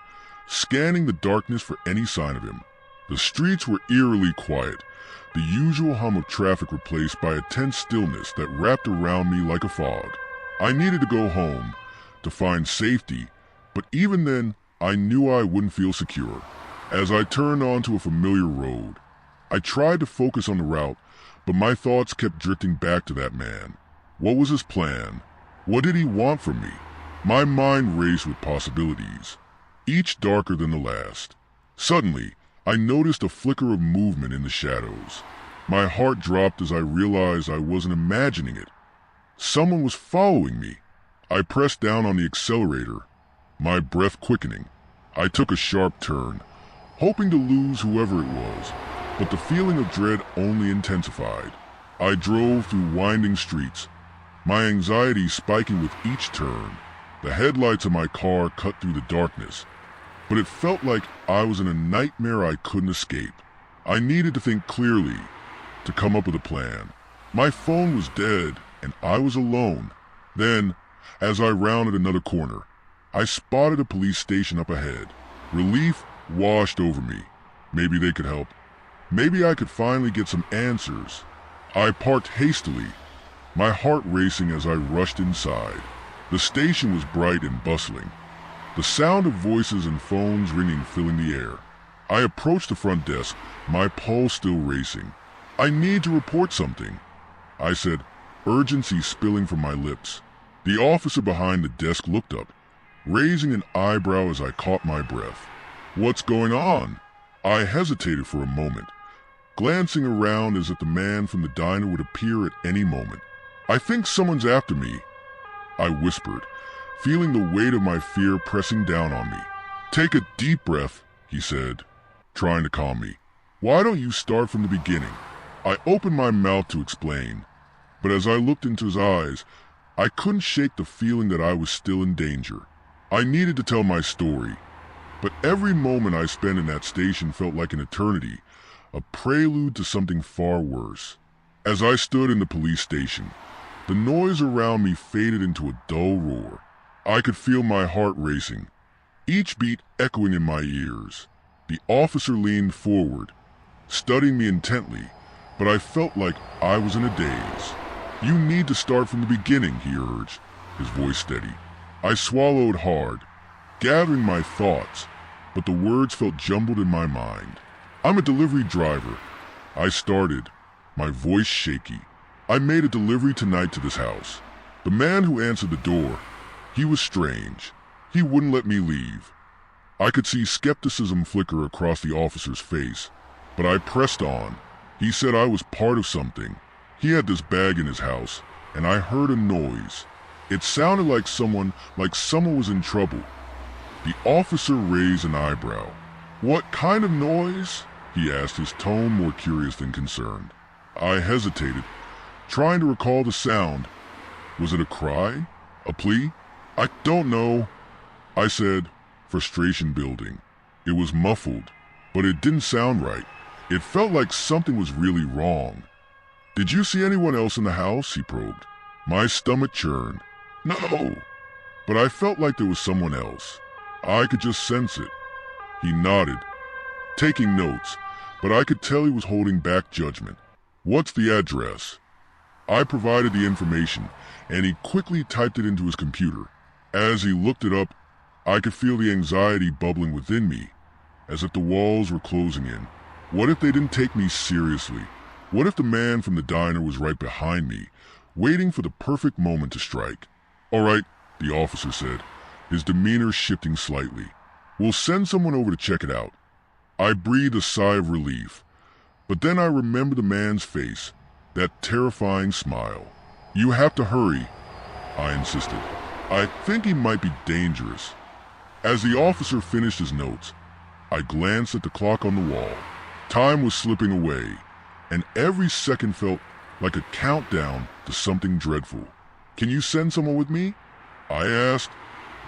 scanning the darkness for any sign of him. The streets were eerily quiet, the usual hum of traffic replaced by a tense stillness that wrapped around me like a fog. I needed to go home, to find safety, but even then, I knew I wouldn't feel secure. As I turned onto a familiar road, I tried to focus on the route, but my thoughts kept drifting back to that man. What was his plan? What did he want from me? My mind raced with possibilities, each darker than the last. Suddenly, I noticed a flicker of movement in the shadows. My heart dropped as I realized I wasn't imagining it. Someone was following me. I pressed down on the accelerator, my breath quickening. I took a sharp turn, hoping to lose whoever it was, but the feeling of dread only intensified. I drove through winding streets, my anxiety spiking with each turn. The headlights of my car cut through the darkness, but it felt like I was in a nightmare I couldn't escape. I needed to think clearly, to come up with a plan. My phone was dead, and I was alone. Then, As I rounded another corner, I spotted a police station up ahead. Relief washed over me. Maybe they could help. Maybe I could finally get some answers. I parked hastily, my heart racing as I rushed inside. The station was bright and bustling, the sound of voices and phones ringing filling the air. I approached the front desk, my pulse still racing. "I need to report something," I said, urgency spilling from my lips. The officer behind the desk looked up, raising an eyebrow as I caught my breath. "What's going on?" I hesitated for a moment, glancing around as if the man from the diner would appear at any moment. "I think someone's after me," I whispered, feeling the weight of my fear pressing down on me. "Take a deep breath," he said, trying to calm me. "Why don't you start from the beginning?" I opened my mouth to explain, but as I looked into his eyes, I couldn't shake the feeling that I was still in danger. I needed to tell my story, but every moment I spent in that station felt like an eternity, a prelude to something far worse. As I stood in the police station, the noise around me faded into a dull roar. I could feel my heart racing, each beat echoing in my ears. The officer leaned forward, studying me intently, but I felt like I was in a daze. "You need to start from the beginning," he urged, his voice steady. I swallowed hard, gathering my thoughts, but the words felt jumbled in my mind. "I'm a delivery driver," I started, my voice shaky. "I made a delivery tonight to this house. The man who answered the door, he was strange. He wouldn't let me leave." I could see skepticism flicker across the officer's face, but I pressed on. "He said I was part of something. He had this bag in his house, and I heard a noise. It sounded like someone was in trouble." The officer raised an eyebrow. "What kind of noise?" he asked, his tone more curious than concerned. I hesitated, trying to recall the sound. Was it a cry? A plea? "I don't know," I said, frustration building. It was muffled, but it didn't sound right. It felt like something was really wrong. "Did you see anyone else in the house?" he probed. My stomach churned. "No," but I felt like there was someone else. I could just sense it. He nodded, taking notes, but I could tell he was holding back judgment. "What's the address?" I provided the information, and he quickly typed it into his computer. As he looked it up, I could feel the anxiety bubbling within me, as if the walls were closing in. What if they didn't take me seriously? What if the man from the diner was right behind me, waiting for the perfect moment to strike? "All right," the officer said, his demeanor shifting slightly. "We'll send someone over to check it out." I breathed a sigh of relief, but then I remembered the man's face, that terrifying smile. "You have to hurry," I insisted. "I think he might be dangerous." As the officer finished his notes, I glanced at the clock on the wall. Time was slipping away, and every second felt like a countdown to something dreadful. "Can you send someone with me?" I asked,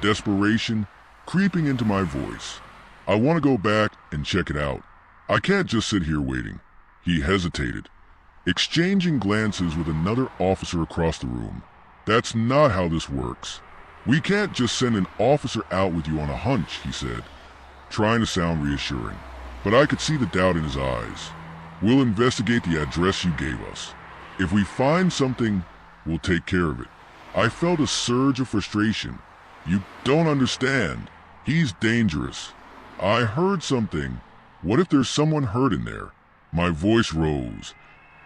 desperation creeping into my voice. "I want to go back and check it out. I can't just sit here waiting." He hesitated, exchanging glances with another officer across the room. "That's not how this works. We can't just send an officer out with you on a hunch," he said, trying to sound reassuring. But I could see the doubt in his eyes. "We'll investigate the address you gave us. If we find something, we'll take care of it." I felt a surge of frustration. "You don't understand. He's dangerous. I heard something. What if there's someone hurt in there?" My voice rose,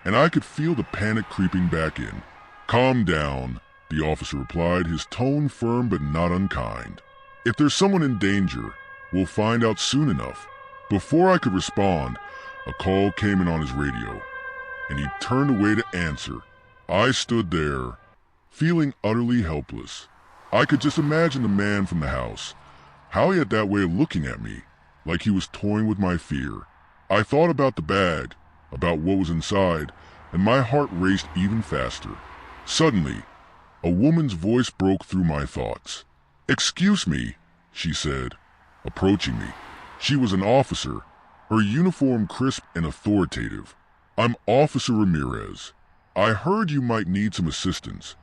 and I could feel the panic creeping back in. "Calm down," the officer replied, his tone firm but not unkind. "If there's someone in danger, we'll find out soon enough." Before I could respond, a call came in on his radio, and he turned away to answer. I stood there, feeling utterly helpless. I could just imagine the man from the house, how he had that way of looking at me, like he was toying with my fear. I thought about the bag, about what was inside, and my heart raced even faster. Suddenly, a woman's voice broke through my thoughts. "Excuse me," she said, approaching me. She was an officer, her uniform crisp and authoritative. "I'm Officer Ramirez. I heard you might need some assistance."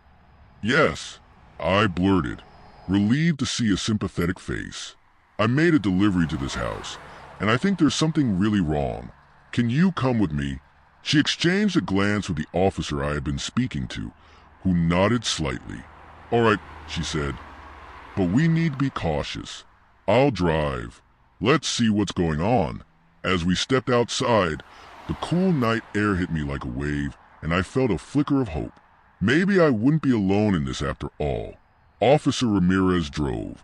"Yes," I blurted, relieved to see a sympathetic face. I made a delivery to this house, and I think there's something really wrong. Can you come with me? She exchanged a glance with the officer I had been speaking to, who nodded slightly. All right, she said, but we need to be cautious. I'll drive. Let's see what's going on. As we stepped outside, the cool night air hit me like a wave, and I felt a flicker of hope. Maybe I wouldn't be alone in this after all. Officer Ramirez drove,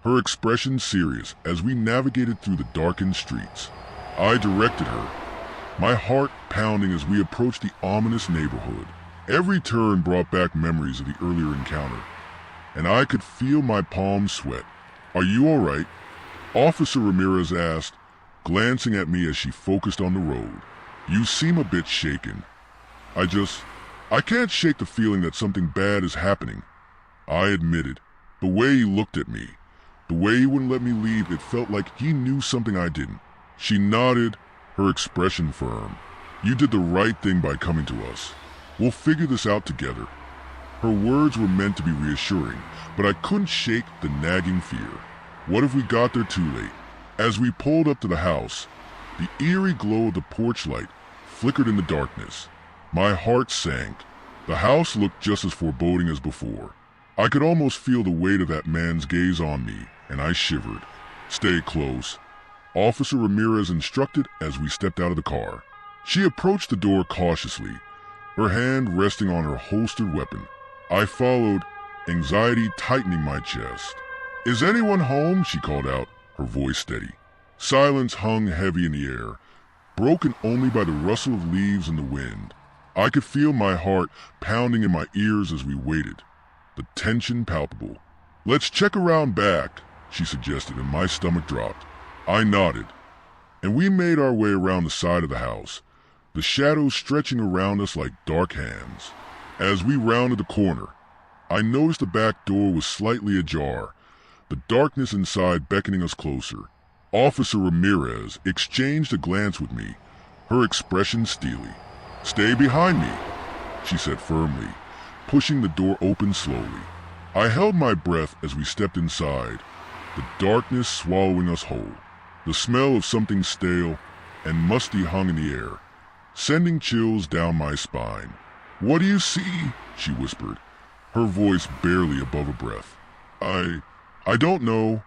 her expression serious as we navigated through the darkened streets. I directed her, my heart pounding as we approached the ominous neighborhood. Every turn brought back memories of the earlier encounter, and I could feel my palms sweat. Are you all right? Officer Ramirez asked, glancing at me as she focused on the road. You seem a bit shaken. I can't shake the feeling that something bad is happening. I admitted. The way he looked at me, the way he wouldn't let me leave, it felt like he knew something I didn't. She nodded, her expression firm. You did the right thing by coming to us. We'll figure this out together. Her words were meant to be reassuring, but I couldn't shake the nagging fear. What if we got there too late? As we pulled up to the house, the eerie glow of the porch light flickered in the darkness. My heart sank. The house looked just as foreboding as before. I could almost feel the weight of that man's gaze on me, and I shivered. Stay close, Officer Ramirez instructed as we stepped out of the car. She approached the door cautiously, her hand resting on her holstered weapon. I followed, anxiety tightening my chest. Is anyone home? She called out, her voice steady. Silence hung heavy in the air, broken only by the rustle of leaves in the wind. I could feel my heart pounding in my ears as we waited, the tension palpable. Let's check around back, she suggested, and my stomach dropped. I nodded, and we made our way around the side of the house, the shadows stretching around us like dark hands. As we rounded the corner, I noticed the back door was slightly ajar, the darkness inside beckoning us closer. Officer Ramirez exchanged a glance with me, her expression steely. Stay behind me, she said firmly, pushing the door open slowly. I held my breath as we stepped inside, the darkness swallowing us whole. The smell of something stale and musty hung in the air, sending chills down my spine. What do you see? She whispered, her voice barely above a breath. I don't know.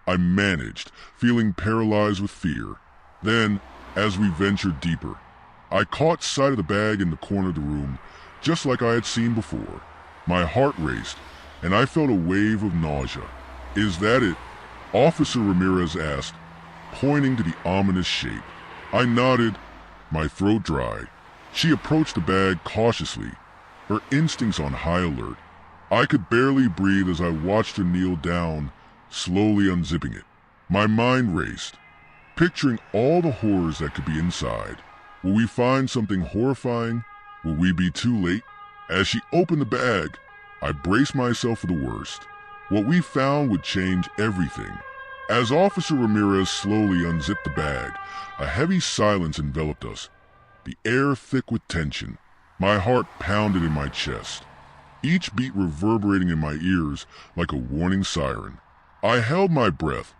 I managed, feeling paralyzed with fear. Then, as we ventured deeper, I caught sight of the bag in the corner of the room, just like I had seen before. My heart raced, and I felt a wave of nausea. Is that it? Officer Ramirez asked, pointing to the ominous shape. I nodded, my throat dry. She approached the bag cautiously, her instincts on high alert. I could barely breathe as I watched her kneel down, slowly unzipping it. My mind raced, picturing all the horrors that could be inside. Will we find something horrifying? Will we be too late? As she opened the bag, I braced myself for the worst. What we found would change everything. As Officer Ramirez slowly unzipped the bag, a heavy silence enveloped us, the air thick with tension. My heart pounded in my chest, each beat reverberating in my ears like a warning siren. I held my breath,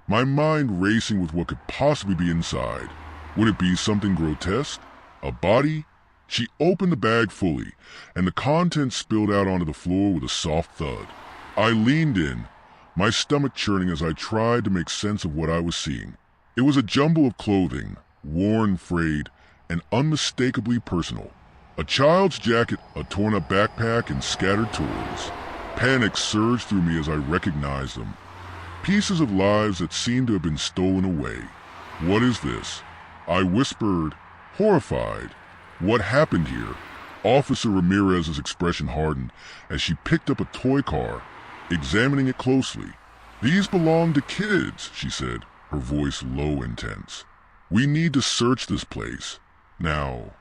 my mind racing with what could possibly be inside. Would it be something grotesque? A body? She opened the bag fully, and the contents spilled out onto the floor with a soft thud. I leaned in, my stomach churning as I tried to make sense of what I was seeing. It was a jumble of clothing, worn, frayed, and unmistakably personal. A child's jacket, a torn-up backpack, and scattered toys. Panic surged through me as I recognized them. Pieces of lives that seemed to have been stolen away. What is this? I whispered, horrified. What happened here? Officer Ramirez's expression hardened as she picked up a toy car, examining it closely. These belong to kids, she said, her voice low and tense. We need to search this place. Now.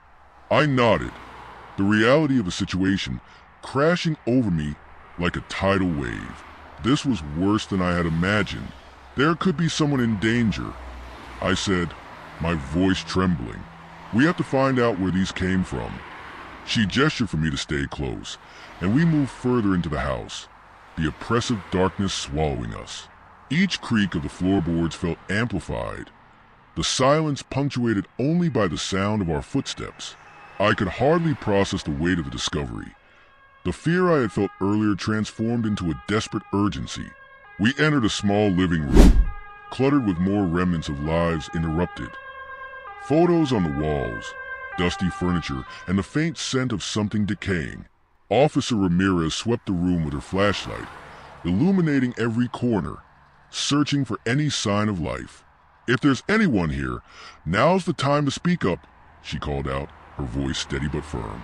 I nodded, the reality of the situation crashing over me like a tidal wave. This was worse than I had imagined. There could be someone in danger. I said, my voice trembling. We have to find out where these came from. She gestured for me to stay close, and we moved further into the house, the oppressive darkness swallowing us. Each creak of the floorboards felt amplified, the silence punctuated only by the sound of our footsteps. I could hardly process the weight of the discovery. The fear I had felt earlier transformed into a desperate urgency. We entered a small living room, cluttered with more remnants of lives interrupted. Photos on the walls, dusty furniture, and the faint scent of something decaying. Officer Ramirez swept the room with her flashlight, illuminating every corner, searching for any sign of life. "If there's anyone here, now's the time to speak up," she called out, her voice steady but firm.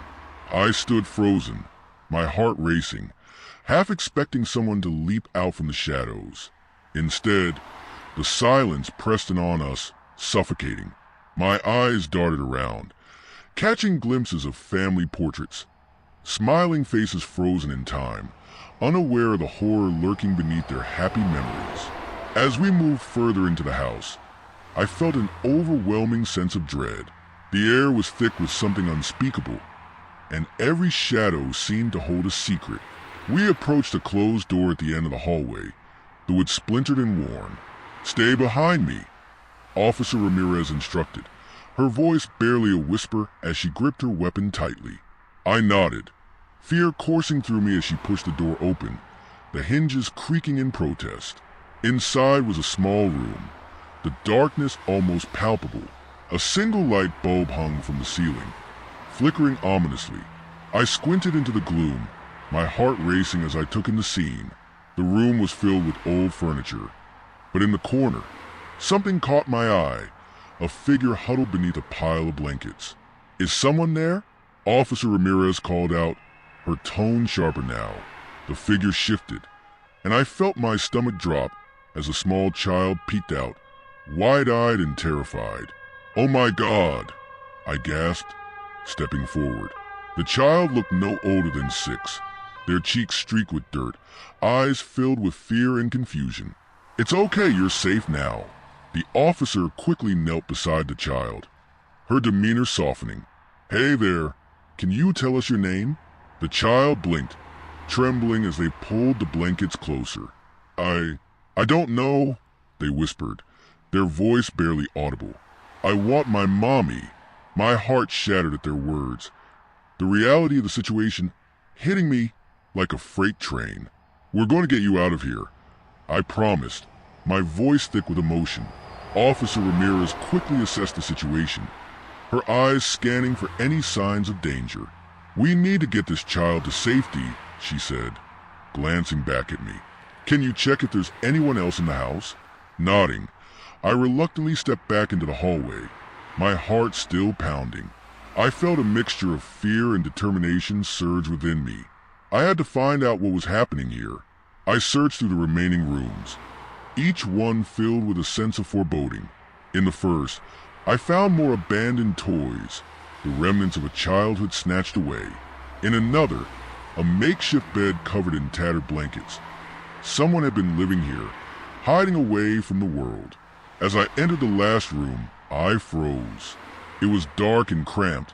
I stood frozen, my heart racing, half expecting someone to leap out from the shadows. Instead, the silence pressed in on us, suffocating. My eyes darted around, catching glimpses of family portraits, smiling faces frozen in time, unaware of the horror lurking beneath their happy memories. As we moved further into the house, I felt an overwhelming sense of dread. The air was thick with something unspeakable, and every shadow seemed to hold a secret. We approached a closed door at the end of the hallway, the wood splintered and worn. "Stay behind me," Officer Ramirez instructed, her voice barely a whisper as she gripped her weapon tightly. I nodded, fear coursing through me as she pushed the door open, the hinges creaking in protest. Inside was a small room, the darkness almost palpable. A single light bulb hung from the ceiling, flickering ominously. I squinted into the gloom, my heart racing as I took in the scene. The room was filled with old furniture, but in the corner, something caught my eye, a figure huddled beneath a pile of blankets. "Is someone there?" Officer Ramirez called out, her tone sharper now. The figure shifted, and I felt my stomach drop as a small child peeked out, wide-eyed and terrified. "Oh my God," I gasped, stepping forward. The child looked no older than 6, their cheeks streaked with dirt, eyes filled with fear and confusion. "It's okay, you're safe now." The officer quickly knelt beside the child, her demeanor softening. "Hey there, can you tell us your name?" The child blinked, trembling as they pulled the blankets closer. I don't know," they whispered, their voice barely audible. "I want my mommy." My heart shattered at their words, the reality of the situation hitting me like a freight train. "We're going to get you out of here," I promised, my voice thick with emotion. Officer Ramirez quickly assessed the situation, her eyes scanning for any signs of danger. "We need to get this child to safety," she said, glancing back at me. "Can you check if there's anyone else in the house?" Nodding, I reluctantly stepped back into the hallway, my heart still pounding. I felt a mixture of fear and determination surge within me. I had to find out what was happening here. I searched through the remaining rooms, each one filled with a sense of foreboding. In the first, I found more abandoned toys, the remnants of a childhood snatched away. In another, a makeshift bed covered in tattered blankets. Someone had been living here, hiding away from the world. As I entered the last room, I froze. It was dark and cramped,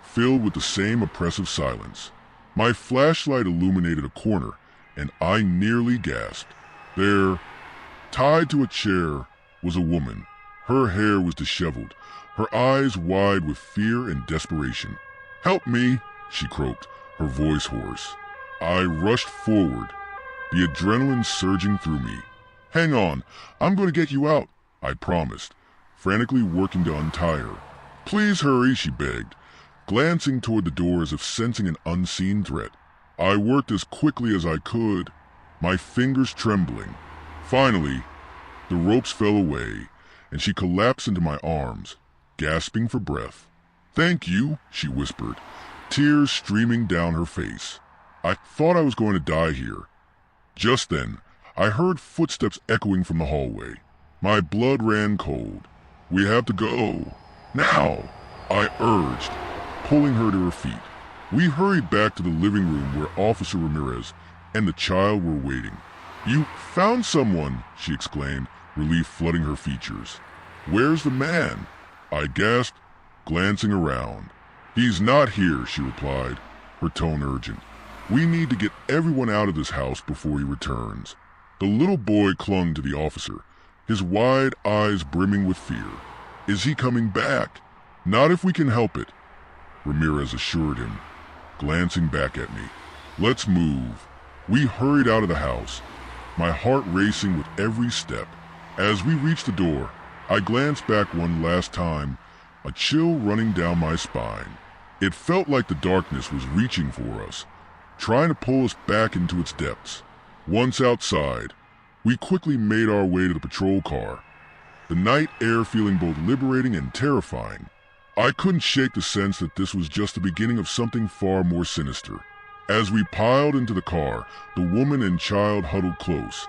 filled with the same oppressive silence. My flashlight illuminated a corner, and I nearly gasped. There, tied to a chair, was a woman. Her hair was disheveled, her eyes wide with fear and desperation. "Help me," she croaked, her voice hoarse. I rushed forward, the adrenaline surging through me. "Hang on, I'm going to get you out," I promised, frantically working to untie her. "Please hurry," she begged, glancing toward the door as if sensing an unseen threat. I worked as quickly as I could, my fingers trembling. Finally, the ropes fell away, and she collapsed into my arms, gasping for breath. "Thank you," she whispered, tears streaming down her face. I thought I was going to die here. Just then, I heard footsteps echoing from the hallway. My blood ran cold. "We have to go. Now," I urged, pulling her to her feet. We hurried back to the living room where Officer Ramirez and the child were waiting. "You found someone," she exclaimed, relief flooding her features. "Where's the man?" I gasped, glancing around. "He's not here," she replied, her tone urgent. "We need to get everyone out of this house before he returns." The little boy clung to the officer, his wide eyes brimming with fear. "Is he coming back?" "Not if we can help it," Ramirez assured him, glancing back at me. "Let's move." We hurried out of the house, my heart racing with every step. As we reached the door, I glanced back one last time, a chill running down my spine. It felt like the darkness was reaching for us, trying to pull us back into its depths. Once outside, we quickly made our way to the patrol car, the night air feeling both liberating and terrifying. I couldn't shake the sense that this was just the beginning of something far more sinister. As we piled into the car, the woman and child huddled close,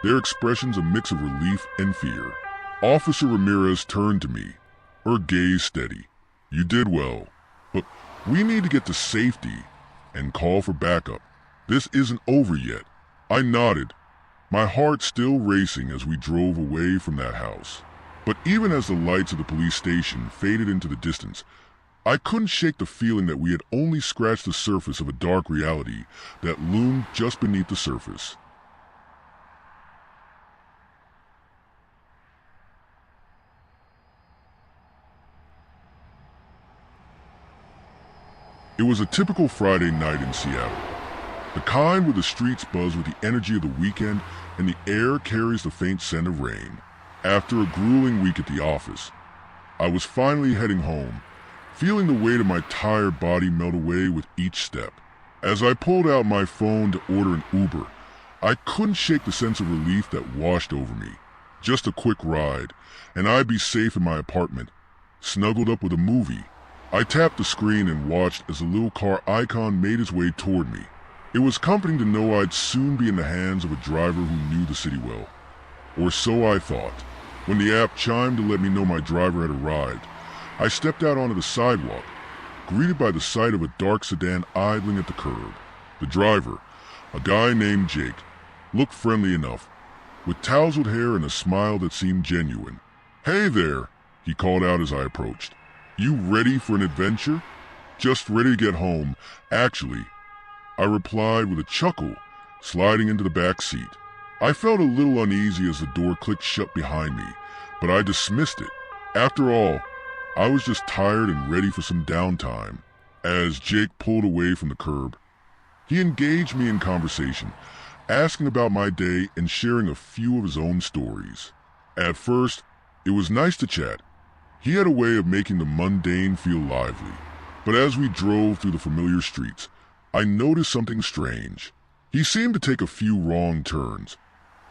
their expressions a mix of relief and fear. Officer Ramirez turned to me, her gaze steady. "You did well, but we need to get to safety and call for backup. This isn't over yet." I nodded, my heart still racing as we drove away from that house. But even as the lights of the police station faded into the distance, I couldn't shake the feeling that we had only scratched the surface of a dark reality that loomed just beneath the surface. It was a typical Friday night in Seattle. The kind where the streets buzz with the energy of the weekend and the air carries the faint scent of rain. After a grueling week at the office, I was finally heading home, feeling the weight of my tired body melt away with each step. As I pulled out my phone to order an Uber, I couldn't shake the sense of relief that washed over me. Just a quick ride, and I'd be safe in my apartment, snuggled up with a movie. I tapped the screen and watched as the little car icon made its way toward me. It was comforting to know I'd soon be in the hands of a driver who knew the city well. Or so I thought. When the app chimed to let me know my driver had arrived, I stepped out onto the sidewalk, greeted by the sight of a dark sedan idling at the curb. The driver, a guy named Jake, looked friendly enough, with tousled hair and a smile that seemed genuine. "Hey there," he called out as I approached. "You ready for an adventure?" "Just ready to get home, actually," I replied with a chuckle, sliding into the back seat. I felt a little uneasy as the door clicked shut behind me, but I dismissed it. After all, I was just tired and ready for some downtime. As Jake pulled away from the curb, he engaged me in conversation, asking about my day and sharing a few of his own stories. At first, it was nice to chat. He had a way of making the mundane feel lively. But as we drove through the familiar streets, I noticed something strange. He seemed to take a few wrong turns,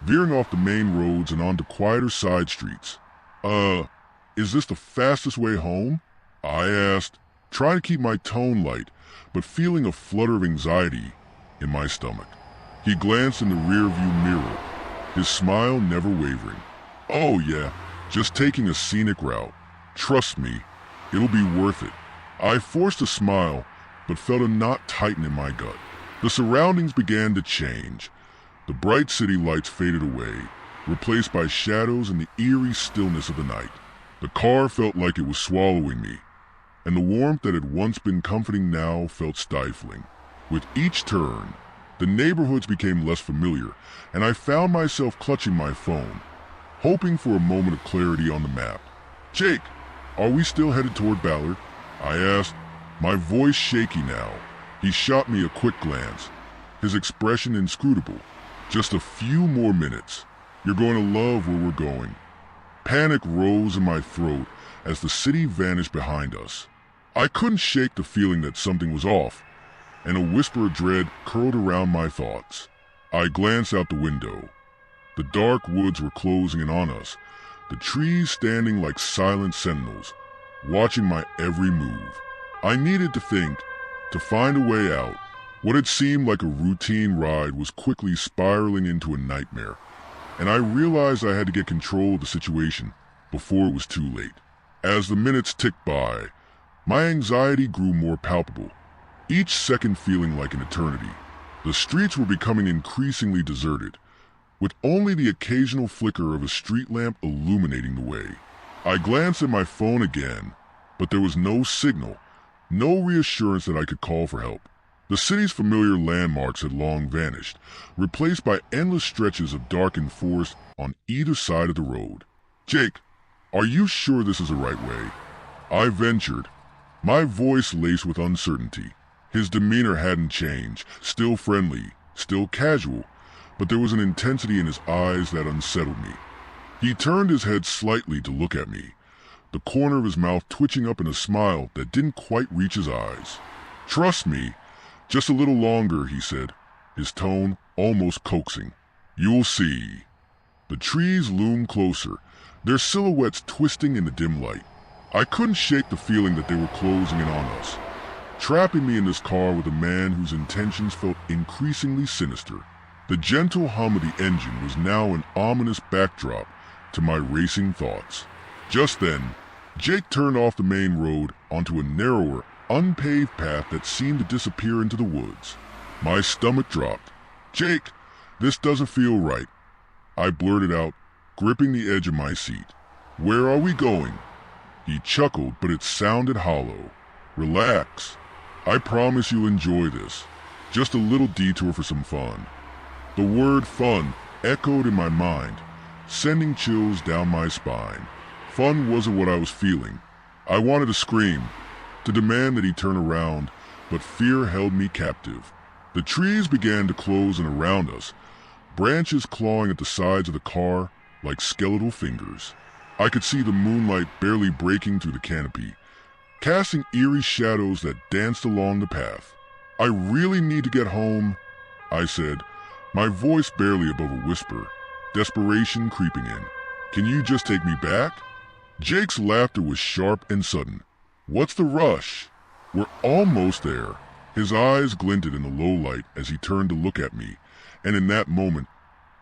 veering off the main roads and onto quieter side streets. Is this the fastest way home?" I asked, trying to keep my tone light, but feeling a flutter of anxiety in my stomach. He glanced in the rearview mirror, his smile never wavering. "Oh yeah, just taking a scenic route. Trust me, it'll be worth it." I forced a smile, but felt a knot tighten in my gut. The surroundings began to change. The bright city lights faded away, replaced by shadows and the eerie stillness of the night. The car felt like it was swallowing me, and the warmth that had once been comforting now felt stifling. With each turn, the neighborhoods became less familiar, and I found myself clutching my phone, hoping for a moment of clarity on the map. "Jake, are we still headed toward Ballard?" I asked, my voice shaky now. He shot me a quick glance, his expression inscrutable. "Just a few more minutes. You're going to love where we're going." Panic rose in my throat as the city vanished behind us. I couldn't shake the feeling that something was off, and a whisper of dread curled around my thoughts. I glanced out the window. The dark woods were closing in on us, the trees standing like silent sentinels, watching my every move. I needed to think, to find a way out. What had seemed like a routine ride was quickly spiraling into a nightmare, and I realized I had to get control of the situation before it was too late. As the minutes ticked by, my anxiety grew more palpable, each second feeling like an eternity. The streets were becoming increasingly deserted, with only the occasional flicker of a street lamp illuminating the way. I glanced at my phone again, but there was no signal, No reassurance that I could call for help. The city's familiar landmarks had long vanished, replaced by endless stretches of darkened forest on either side of the road. "Jake, are you sure this is the right way?" I ventured, my voice laced with uncertainty. His demeanor hadn't changed, still friendly, still casual, but there was an intensity in his eyes that unsettled me. He turned his head slightly to look at me, the corner of his mouth twitching up in a smile that didn't quite reach his eyes. "Trust me, just a little longer," he said, his tone almost coaxing. "You'll see." The trees loomed closer, their silhouettes twisting in the dim light. I couldn't shake the feeling that they were closing in on us, trapping me in this car with a man whose intentions felt increasingly sinister. The gentle hum of the engine was now an ominous backdrop to my racing thoughts. Just then, Jake turned off the main road onto a narrower, unpaved path that seemed to disappear into the woods. My stomach dropped. "Jake, this doesn't feel right," I blurted out, gripping the edge of my seat. "Where are we going?" He chuckled, but it sounded hollow. "Relax. I promise you'll enjoy this. Just a little detour for some fun." The word fun echoed in my mind, sending chills down my spine. Fun wasn't what I was feeling. I wanted to scream, to demand that he turn around, but fear held me captive. The trees began to close in around us, branches clawing at the sides of the car like skeletal fingers. I could see the moonlight barely breaking through the canopy, casting eerie shadows that danced along the path. "I really need to get home," I said, my voice barely above a whisper, desperation creeping in. "Can you just take me back?" Jake's laughter was sharp and sudden. "What's the rush? We're almost there." His eyes glinted in the low light as he turned to look at me, and in that moment,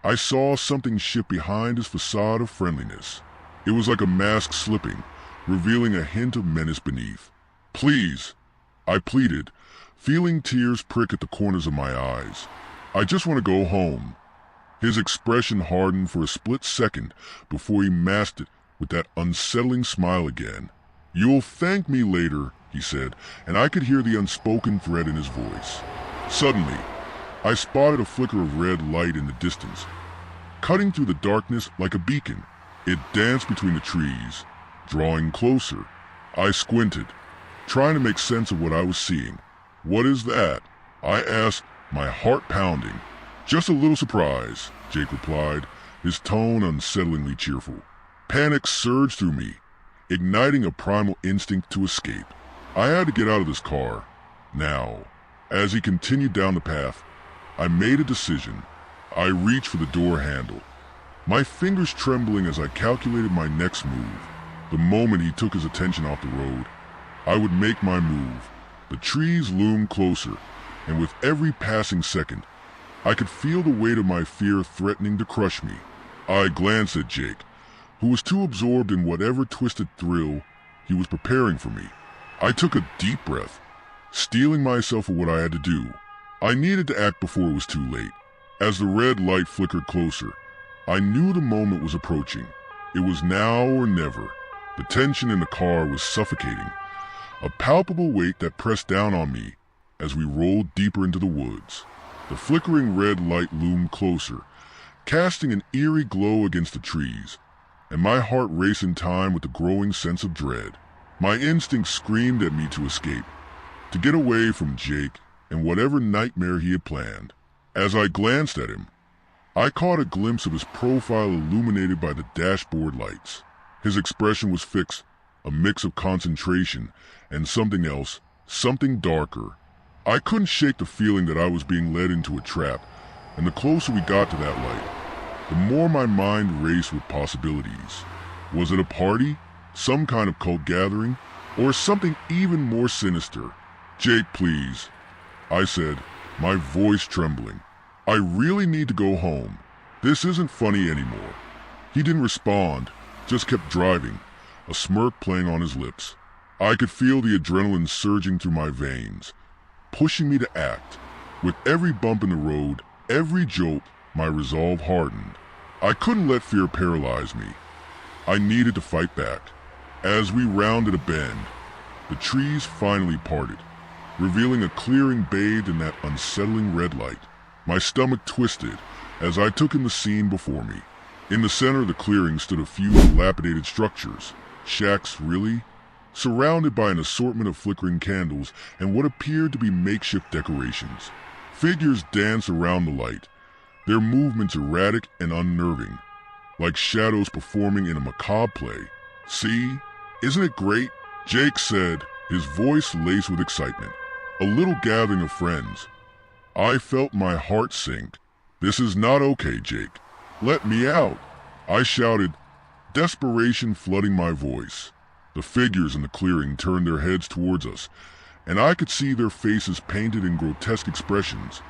I saw something shift behind his facade of friendliness. It was like a mask slipping, revealing a hint of menace beneath. "Please," I pleaded, feeling tears prick at the corners of my eyes. "I just want to go home." His expression hardened for a split second before he masked it with that unsettling smile again. "You'll thank me later," he said, and I could hear the unspoken threat in his voice. Suddenly, I spotted a flicker of red light in the distance, cutting through the darkness like a beacon. It danced between the trees, drawing closer. I squinted, trying to make sense of what I was seeing. "What is that?" I asked, my heart pounding. "Just a little surprise," Jake replied, his tone unsettlingly cheerful. Panic surged through me, igniting a primal instinct to escape. I had to get out of this car, now. As he continued down the path, I made a decision. I reached for the door handle, my fingers trembling as I calculated my next move. The moment he took his attention off the road, I would make my move. The trees loomed closer, and with every passing second, I could feel the weight of my fear threatening to crush me. I glanced at Jake, who was too absorbed in whatever twisted thrill he was preparing for me. I took a deep breath, steeling myself for what I had to do. I needed to act before it was too late. As the red light flickered closer, I knew the moment was approaching. It was now or never. The tension in the car was suffocating, a palpable weight that pressed down on me as we rolled deeper into the woods. The flickering red light loomed closer, casting an eerie glow against the trees, and my heart raced in time with the growing sense of dread. My instincts screamed at me to escape, to get away from Jake and whatever nightmare he had planned. As I glanced at him, I caught a glimpse of his profile illuminated by the dashboard lights. His expression was fixed, a mix of concentration and something else, something darker. I couldn't shake the feeling that I was being led into a trap, and the closer we got to that light, the more my mind raced with possibilities. Was it a party, some kind of cult gathering, or something even more sinister? "Jake, please," I said, my voice trembling. "I really need to go home. This isn't funny anymore." He didn't respond, just kept driving, a smirk playing on his lips. I could feel the adrenaline surging through my veins, pushing me to act. With every bump in the road, every jolt, my resolve hardened. I couldn't let fear paralyze me. I needed to fight back. As we rounded a bend, The trees finally parted, revealing a clearing bathed in that unsettling red light. My stomach twisted as I took in the scene before me. In the center of the clearing stood a few dilapidated structures. Shacks, really? Surrounded by an assortment of flickering candles and what appeared to be makeshift decorations. Figures danced around the light, their movements erratic and unnerving, like shadows performing in a macabre play. "See? Isn't it great?" Jake said, his voice laced with excitement. A little gathering of friends. I felt my heart sink. "This is not okay, Jake. Let me out," I shouted, desperation flooding my voice. The figures in the clearing turned their heads towards us, and I could see their faces painted in grotesque expressions,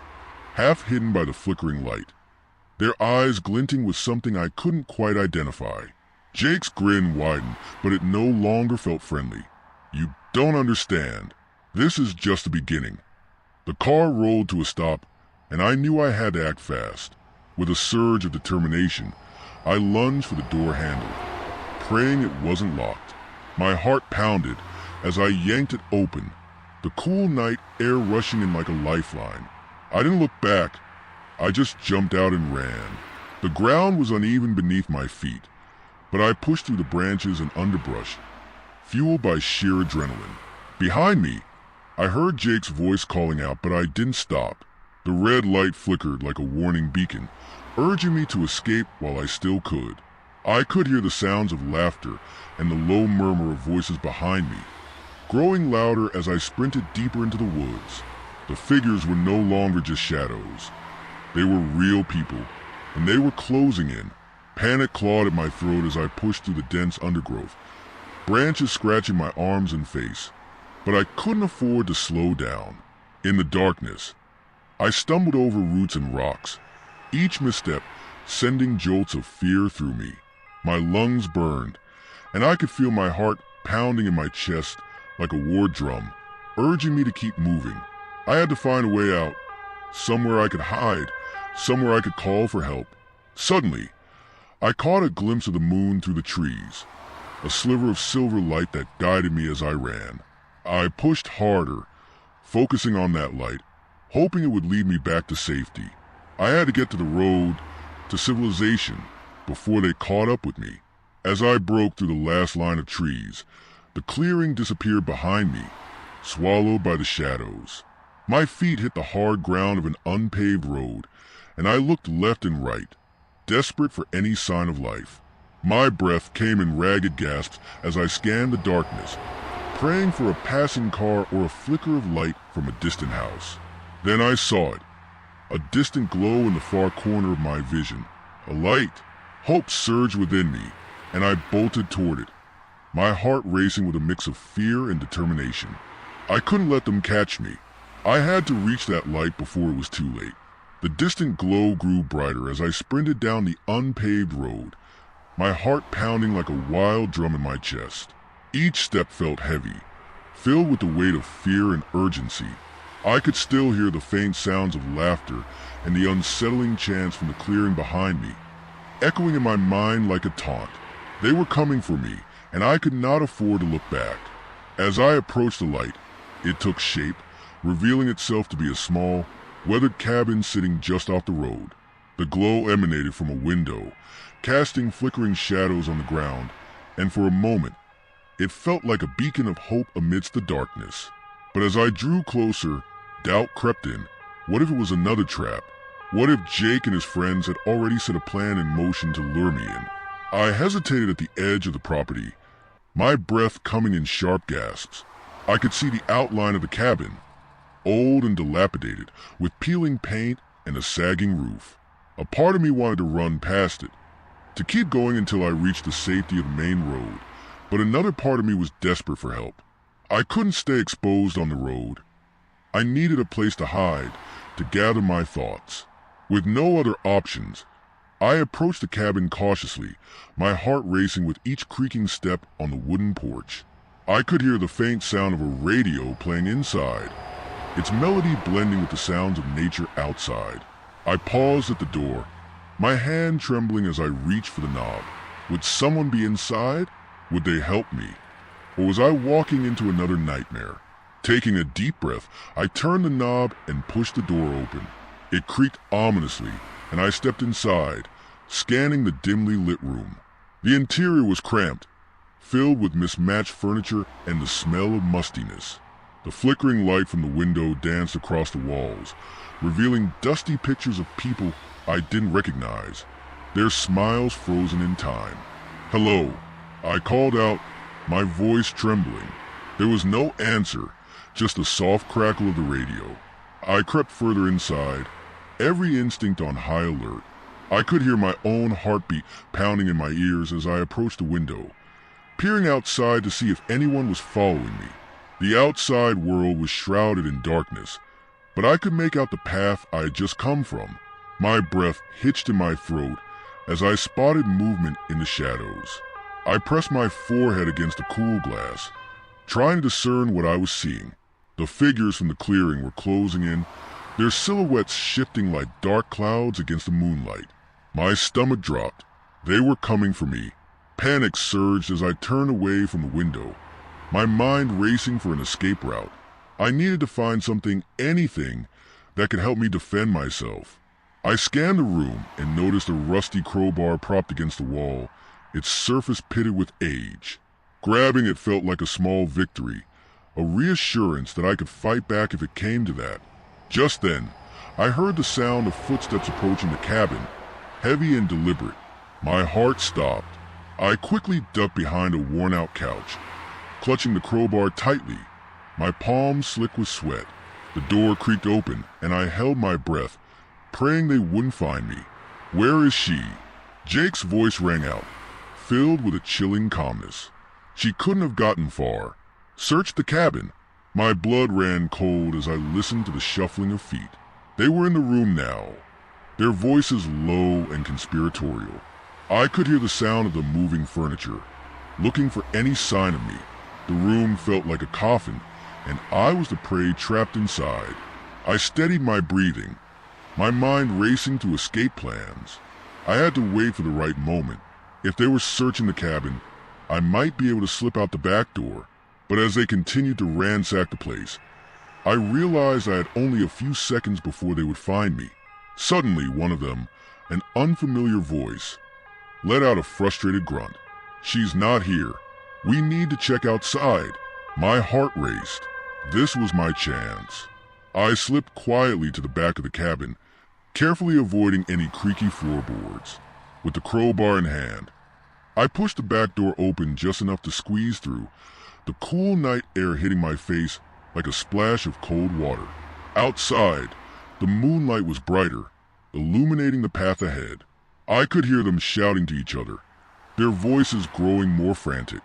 half hidden by the flickering light, their eyes glinting with something I couldn't quite identify. Jake's grin widened, but it no longer felt friendly. "You don't understand. This is just the beginning." The car rolled to a stop, and I knew I had to act fast. With a surge of determination, I lunged for the door handle, praying it wasn't locked. My heart pounded as I yanked it open, the cool night air rushing in like a lifeline. I didn't look back. I just jumped out and ran. The ground was uneven beneath my feet, but I pushed through the branches and underbrush, fueled by sheer adrenaline. Behind me, I heard Jake's voice calling out, but I didn't stop. The red light flickered like a warning beacon, urging me to escape while I still could. I could hear the sounds of laughter and the low murmur of voices behind me, growing louder as I sprinted deeper into the woods. The figures were no longer just shadows. They were real people, and they were closing in. Panic clawed at my throat as I pushed through the dense undergrowth, branches scratching my arms and face. But I couldn't afford to slow down. In the darkness, I stumbled over roots and rocks, each misstep sending jolts of fear through me. My lungs burned, and I could feel my heart pounding in my chest like a war drum, urging me to keep moving. I had to find a way out, somewhere I could hide, somewhere I could call for help. Suddenly, I caught a glimpse of the moon through the trees, a sliver of silver light that guided me as I ran. I pushed harder, focusing on that light, hoping it would lead me back to safety. I had to get to the road, to civilization, before they caught up with me. As I broke through the last line of trees, the clearing disappeared behind me, swallowed by the shadows. My feet hit the hard ground of an unpaved road, and I looked left and right, desperate for any sign of life. My breath came in ragged gasps as I scanned the darkness, praying for a passing car or a flicker of light from a distant house. Then I saw it, a distant glow in the far corner of my vision. A light. Hope surged within me, and I bolted toward it, my heart racing with a mix of fear and determination. I couldn't let them catch me. I had to reach that light before it was too late. The distant glow grew brighter as I sprinted down the unpaved road, my heart pounding like a wild drum in my chest. Each step felt heavy, filled with the weight of fear and urgency. I could still hear the faint sounds of laughter and the unsettling chants from the clearing behind me, echoing in my mind like a taunt. They were coming for me, and I could not afford to look back. As I approached the light, it took shape, revealing itself to be a small, weathered cabin sitting just off the road. The glow emanated from a window, casting flickering shadows on the ground, and for a moment, it felt like a beacon of hope amidst the darkness. But as I drew closer, doubt crept in. What if it was another trap? What if Jake and his friends had already set a plan in motion to lure me in? I hesitated at the edge of the property, my breath coming in sharp gasps. I could see the outline of the cabin, old and dilapidated, with peeling paint and a sagging roof. A part of me wanted to run past it, to keep going until I reached the safety of the main road, but another part of me was desperate for help. I couldn't stay exposed on the road. I needed a place to hide, to gather my thoughts. With no other options, I approached the cabin cautiously, my heart racing with each creaking step on the wooden porch. I could hear the faint sound of a radio playing inside, its melody blending with the sounds of nature outside. I paused at the door, my hand trembling as I reached for the knob. Would someone be inside? Would they help me? Or was I walking into another nightmare? Taking a deep breath, I turned the knob and pushed the door open. It creaked ominously, and I stepped inside, scanning the dimly lit room. The interior was cramped, filled with mismatched furniture and the smell of mustiness. The flickering light from the window danced across the walls, revealing dusty pictures of people I didn't recognize, their smiles frozen in time. "Hello," I called out, my voice trembling. There was no answer, just the soft crackle of the radio. I crept further inside, every instinct on high alert. I could hear my own heartbeat pounding in my ears as I approached the window, peering outside to see if anyone was following me. The outside world was shrouded in darkness, but I could make out the path I had just come from. My breath hitched in my throat as I spotted movement in the shadows. I pressed my forehead against the cool glass, trying to discern what I was seeing. The figures from the clearing were closing in, their silhouettes shifting like dark clouds against the moonlight. My stomach dropped. They were coming for me. Panic surged as I turned away from the window, my mind racing for an escape route. I needed to find something, anything, that could help me defend myself. I scanned the room and noticed a rusty crowbar propped against the wall, its surface pitted with age. Grabbing it felt like a small victory, a reassurance that I could fight back if it came to that. Just then, I heard the sound of footsteps approaching the cabin, heavy and deliberate. My heart stopped. I quickly ducked behind a worn-out couch, clutching the crowbar tightly, my palms slick with sweat. The door creaked open, and I held my breath, praying they wouldn't find me. "Where is she?" Jake's voice rang out, filled with a chilling calmness. She couldn't have gotten far. Search the cabin. My blood ran cold as I listened to the shuffling of feet. They were in the room now, their voices low and conspiratorial. I could hear the sound of the moving furniture, looking for any sign of me. The room felt like a coffin, and I was the prey trapped inside. I steadied my breathing, my mind racing to escape plans. I had to wait for the right moment. If they were searching the cabin, I might be able to slip out the back door. But as they continued to ransack the place, I realized I had only a few seconds before they would find me. Suddenly, one of them, an unfamiliar voice, let out a frustrated grunt. "She's not here. We need to check outside." My heart raced. This was my chance. I slipped quietly to the back of the cabin, carefully avoiding any creaky floorboards. With the crowbar in hand, I pushed the back door open just enough to squeeze through, the cool night air hitting my face like a splash of cold water. Outside, the moonlight was brighter, illuminating the path ahead. I could hear them shouting to each other, their voices growing more frantic.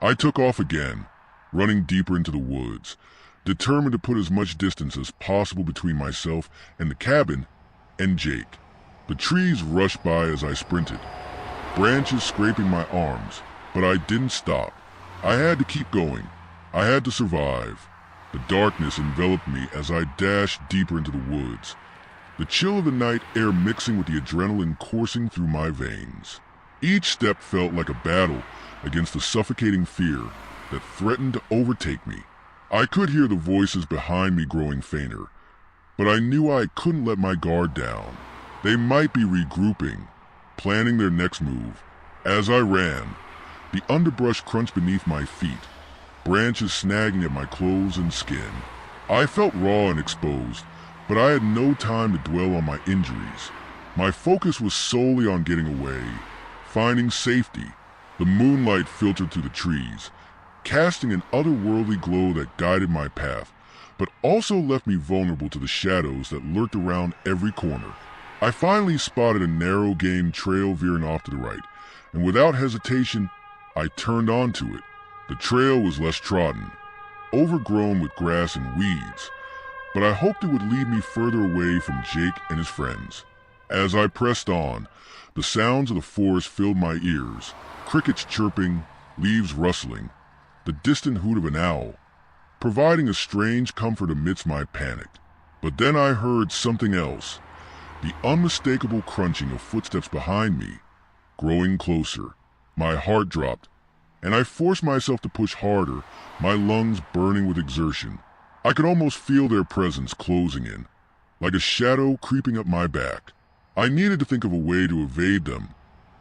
I took off again, running deeper into the woods, determined to put as much distance as possible between myself and the cabin and Jake. The trees rushed by as I sprinted, branches scraping my arms, but I didn't stop. I had to keep going. I had to survive. The darkness enveloped me as I dashed deeper into the woods, the chill of the night air mixing with the adrenaline coursing through my veins. Each step felt like a battle against the suffocating fear that threatened to overtake me. I could hear the voices behind me growing fainter, but I knew I couldn't let my guard down. They might be regrouping, planning their next move. As I ran, the underbrush crunched beneath my feet, branches snagging at my clothes and skin. I felt raw and exposed, but I had no time to dwell on my injuries. My focus was solely on getting away, finding safety. The moonlight filtered through the trees, casting an otherworldly glow that guided my path, but also left me vulnerable to the shadows that lurked around every corner. I finally spotted a narrow game trail veering off to the right, and without hesitation, I turned onto it. The trail was less trodden, overgrown with grass and weeds, but I hoped it would lead me further away from Jake and his friends. As I pressed on, the sounds of the forest filled my ears, crickets chirping, leaves rustling, the distant hoot of an owl, providing a strange comfort amidst my panic. But then I heard something else, the unmistakable crunching of footsteps behind me, growing closer. My heart dropped, and I forced myself to push harder, my lungs burning with exertion. I could almost feel their presence closing in, like a shadow creeping up my back. I needed to think of a way to evade them,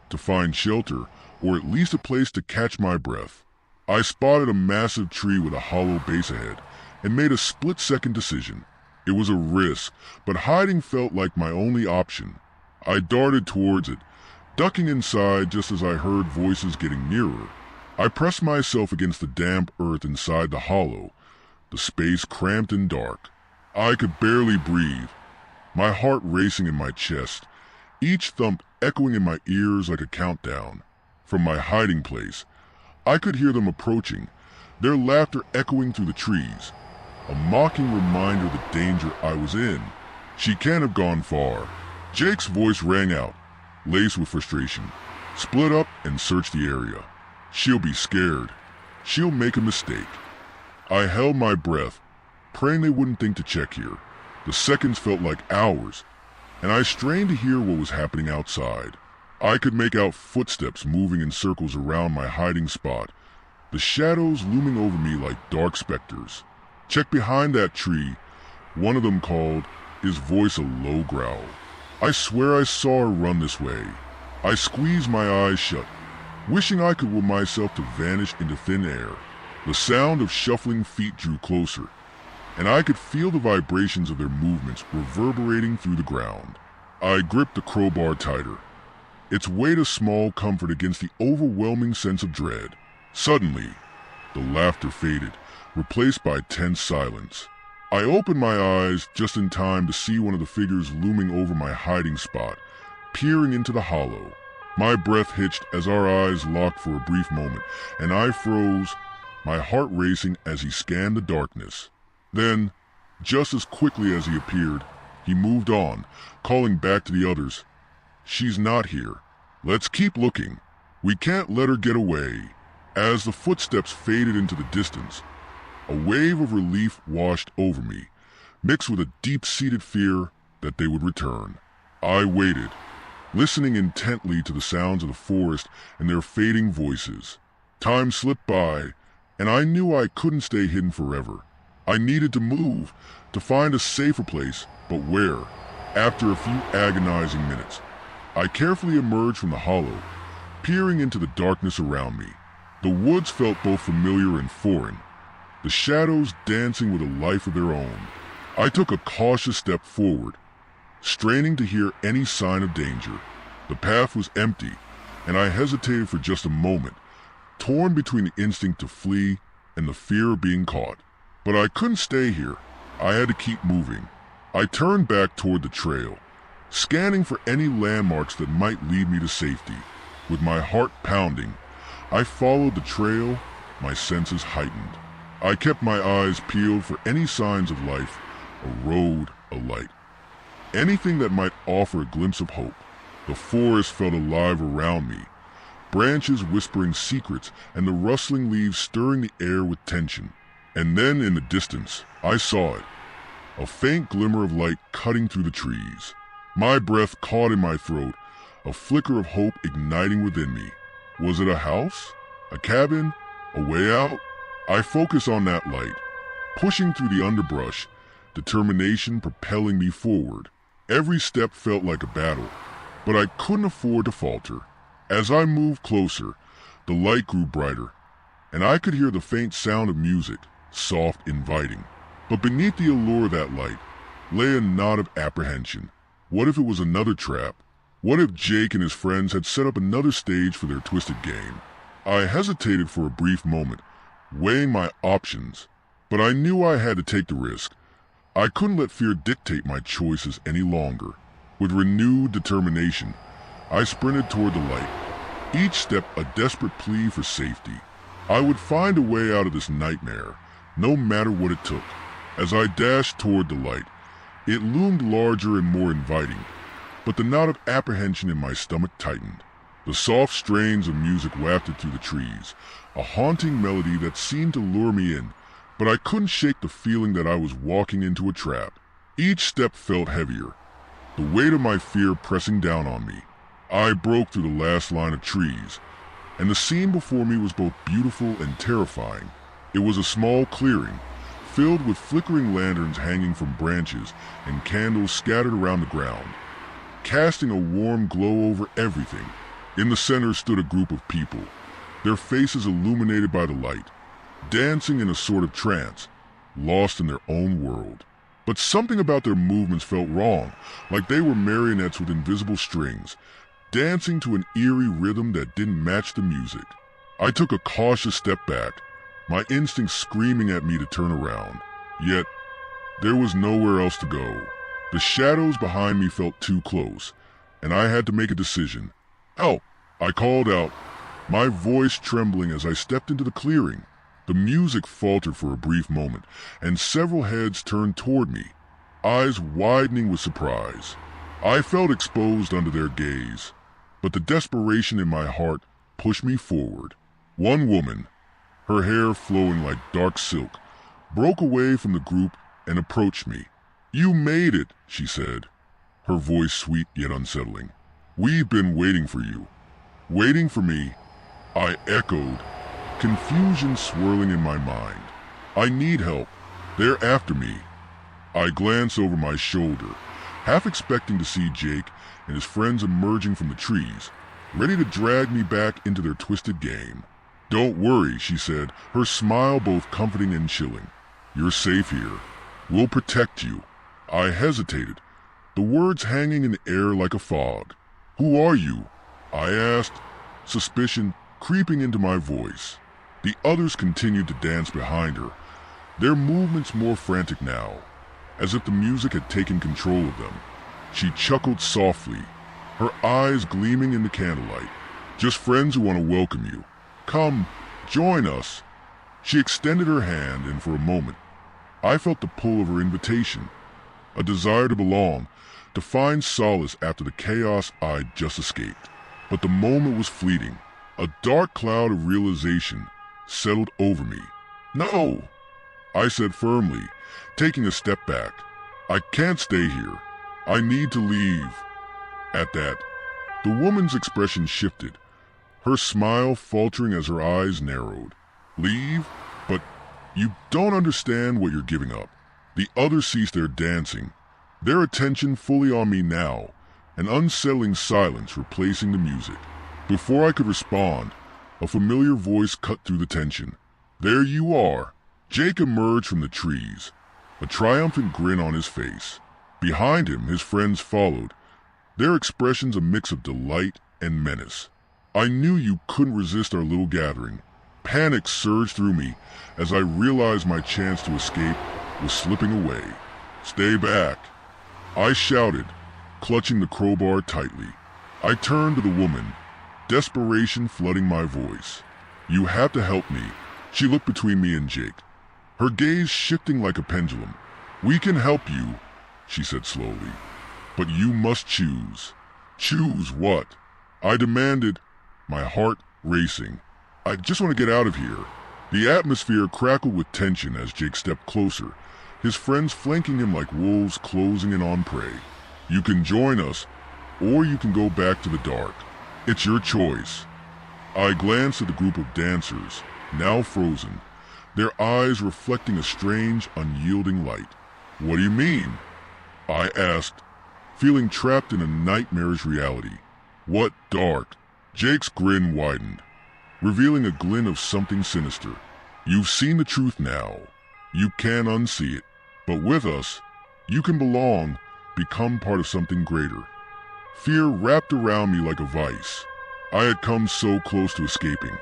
to find shelter, or at least a place to catch my breath. I spotted a massive tree with a hollow base ahead, and made a split-second decision. It was a risk, but hiding felt like my only option. I darted towards it, ducking inside just as I heard voices getting nearer. I pressed myself against the damp earth inside the hollow, the space cramped and dark. I could barely breathe, my heart racing in my chest, each thump echoing in my ears like a countdown. From my hiding place, I could hear them approaching, their laughter echoing through the trees, a mocking reminder of the danger I was in. She can't have gone far. Jake's voice rang out, laced with frustration. Split up and search the area. She'll be scared. She'll make a mistake. I held my breath, praying they wouldn't think to check here. The seconds felt like hours, and I strained to hear what was happening outside. I could make out footsteps moving in circles around my hiding spot, the shadows looming over me like dark specters. Check behind that tree, one of them called, his voice a low growl. I swear I saw her run this way. I squeezed my eyes shut, wishing I could will myself to vanish into thin air. The sound of shuffling feet drew closer, and I could feel the vibrations of their movements reverberating through the ground. I gripped the crowbar tighter, its weight a small comfort against the overwhelming sense of dread. Suddenly, the laughter faded, replaced by tense silence. I opened my eyes just in time to see one of the figures looming over my hiding spot, peering into the hollow. My breath hitched as our eyes locked for a brief moment, and I froze, my heart racing as he scanned the darkness. Then, just as quickly as he appeared, he moved on, calling back to the others. She's not here. Let's keep looking. We can't let her get away. As the footsteps faded into the distance, a wave of relief washed over me, mixed with a deep-seated fear that they would return. I waited, listening intently to the sounds of the forest and their fading voices. Time slipped by, and I knew I couldn't stay hidden forever. I needed to move, to find a safer place, but where? After a few agonizing minutes, I carefully emerged from the hollow, peering into the darkness around me. The woods felt both familiar and foreign, the shadows dancing with a life of their own. I took a cautious step forward, straining to hear any sign of danger. The path was empty, and I hesitated for just a moment, torn between the instinct to flee and the fear of being caught. But I couldn't stay here. I had to keep moving. I turned back toward the trail, scanning for any landmarks that might lead me to safety. With my heart pounding, I followed the trail, my senses heightened. I kept my eyes peeled for any signs of life, a road, a light. Anything that might offer a glimpse of hope. The forest felt alive around me, branches whispering secrets and the rustling leaves stirring the air with tension. And then in the distance, I saw it, a faint glimmer of light cutting through the trees. My breath caught in my throat, a flicker of hope igniting within me. Was it a house? A cabin? A way out? I focused on that light, pushing through the underbrush, determination propelling me forward. Every step felt like a battle, but I couldn't afford to falter. As I moved closer, the light grew brighter, and I could hear the faint sound of music, soft, inviting. But beneath the allure of that light lay a knot of apprehension. What if it was another trap? What if Jake and his friends had set up another stage for their twisted game? I hesitated for a brief moment, weighing my options, but I knew I had to take the risk. I couldn't let fear dictate my choices any longer. With renewed determination, I sprinted toward the light, each step a desperate plea for safety. I would find a way out of this nightmare, no matter what it took. As I dashed toward the light, it loomed larger and more inviting, but the knot of apprehension in my stomach tightened. The soft strains of music wafted through the trees, a haunting melody that seemed to lure me in, but I couldn't shake the feeling that I was walking into a trap. Each step felt heavier, the weight of my fear pressing down on me. I broke through the last line of trees, and the scene before me was both beautiful and terrifying. It was a small clearing, filled with flickering lanterns hanging from branches and candles scattered around the ground, casting a warm glow over everything. In the center stood a group of people, their faces illuminated by the light, dancing in a sort of trance, lost in their own world. But something about their movements felt wrong, like they were marionettes with invisible strings, dancing to an eerie rhythm that didn't match the music. I took a cautious step back, my instincts screaming at me to turn around. Yet, there was nowhere else to go. The shadows behind me felt too close, and I had to make a decision. "Help!" I called out, my voice trembling as I stepped into the clearing. The music faltered for a brief moment, and several heads turned toward me, eyes widening with surprise. I felt exposed under their gaze, but the desperation in my heart pushed me forward. One woman, her hair flowing like dark silk, broke away from the group and approached me. "You made it," she said, her voice sweet yet unsettling. "We've been waiting for you." "Waiting for me?" I echoed, confusion swirling in my mind. "I need help. They're after me." I glanced over my shoulder, half expecting to see Jake and his friends emerging from the trees, ready to drag me back into their twisted game. "Don't worry," she said, her smile both comforting and chilling. "You're safe here. We'll protect you." I hesitated, the words hanging in the air like a fog. "Who are you?" I asked, suspicion creeping into my voice. The others continued to dance behind her, their movements more frantic now, as if the music had taken control of them. She chuckled softly, her eyes gleaming in the candlelight. "Just friends who want to welcome you. Come, join us." She extended her hand, and for a moment, I felt the pull of her invitation, a desire to belong, to find solace after the chaos I'd just escaped. But the moment was fleeting. A dark cloud of realization settled over me. "No," I said firmly, taking a step back. "I can't stay here. I need to leave." At that, the woman's expression shifted, her smile faltering as her eyes narrowed. "Leave? But you don't understand what you're giving up." The others ceased their dancing, their attention fully on me now, an unsettling silence replacing the music. Before I could respond, a familiar voice cut through the tension. "There you are." Jake emerged from the trees, a triumphant grin on his face. Behind him, his friends followed, their expressions a mix of delight and menace. I knew you couldn't resist our little gathering. Panic surged through me as I realized my chance to escape was slipping away. "Stay back," I shouted, clutching the crowbar tightly. I turned to the woman, desperation flooding my voice. "You have to help me." She looked between me and Jake, her gaze shifting like a pendulum. "We can help you," she said slowly, "but you must choose." "Choose what?" I demanded, my heart racing. "I just want to get out of here." The atmosphere crackled with tension as Jake stepped closer, his friends flanking him like wolves closing in on prey. "You can join us, or you can go back to the dark. It's your choice." I glanced at the group of dancers, now frozen, their eyes reflecting a strange, unyielding light. "What do you mean?" I asked, feeling trapped in a nightmarish reality. "What dark?" Jake's grin widened, revealing a glint of something sinister. "You've seen the truth now. You can't unsee it. But with us, you can belong, become part of something greater." Fear wrapped around me like a vice. I had come so close to escaping,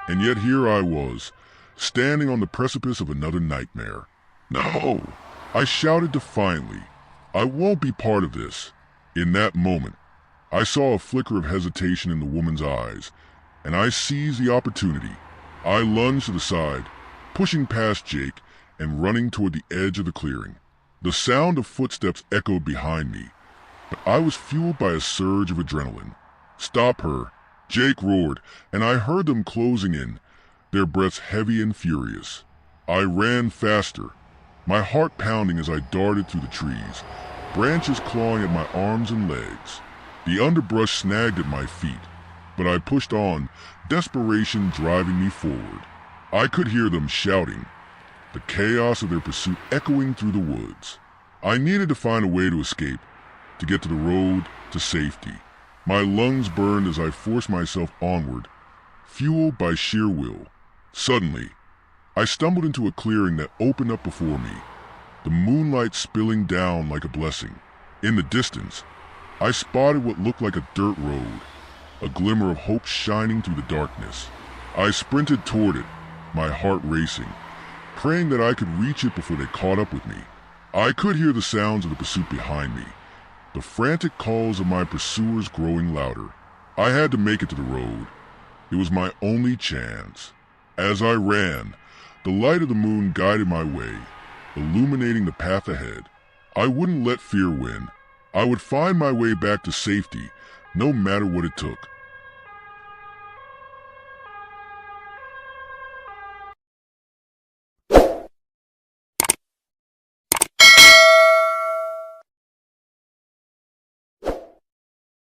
and yet here I was, standing on the precipice of another nightmare. "No!" I shouted defiantly. "I won't be part of this." In that moment, I saw a flicker of hesitation in the woman's eyes, and I seized the opportunity. I lunged to the side, pushing past Jake and running toward the edge of the clearing. The sound of footsteps echoed behind me, but I was fueled by a surge of adrenaline. "Stop her!" Jake roared, and I heard them closing in, their breaths heavy and furious. I ran faster, my heart pounding as I darted through the trees, branches clawing at my arms and legs. The underbrush snagged at my feet, but I pushed on, desperation driving me forward. I could hear them shouting, the chaos of their pursuit echoing through the woods. I needed to find a way to escape, to get to the road, to safety. My lungs burned as I forced myself onward, fueled by sheer will. Suddenly, I stumbled into a clearing that opened up before me, the moonlight spilling down like a blessing. In the distance, I spotted what looked like a dirt road, a glimmer of hope shining through the darkness. I sprinted toward it, my heart racing, praying that I could reach it before they caught up with me. I could hear the sounds of the pursuit behind me, the frantic calls of my pursuers growing louder. I had to make it to the road. It was my only chance. As I ran, the light of the moon guided my way, illuminating the path ahead. I wouldn't let fear win. I would find my way back to safety, no matter what it took.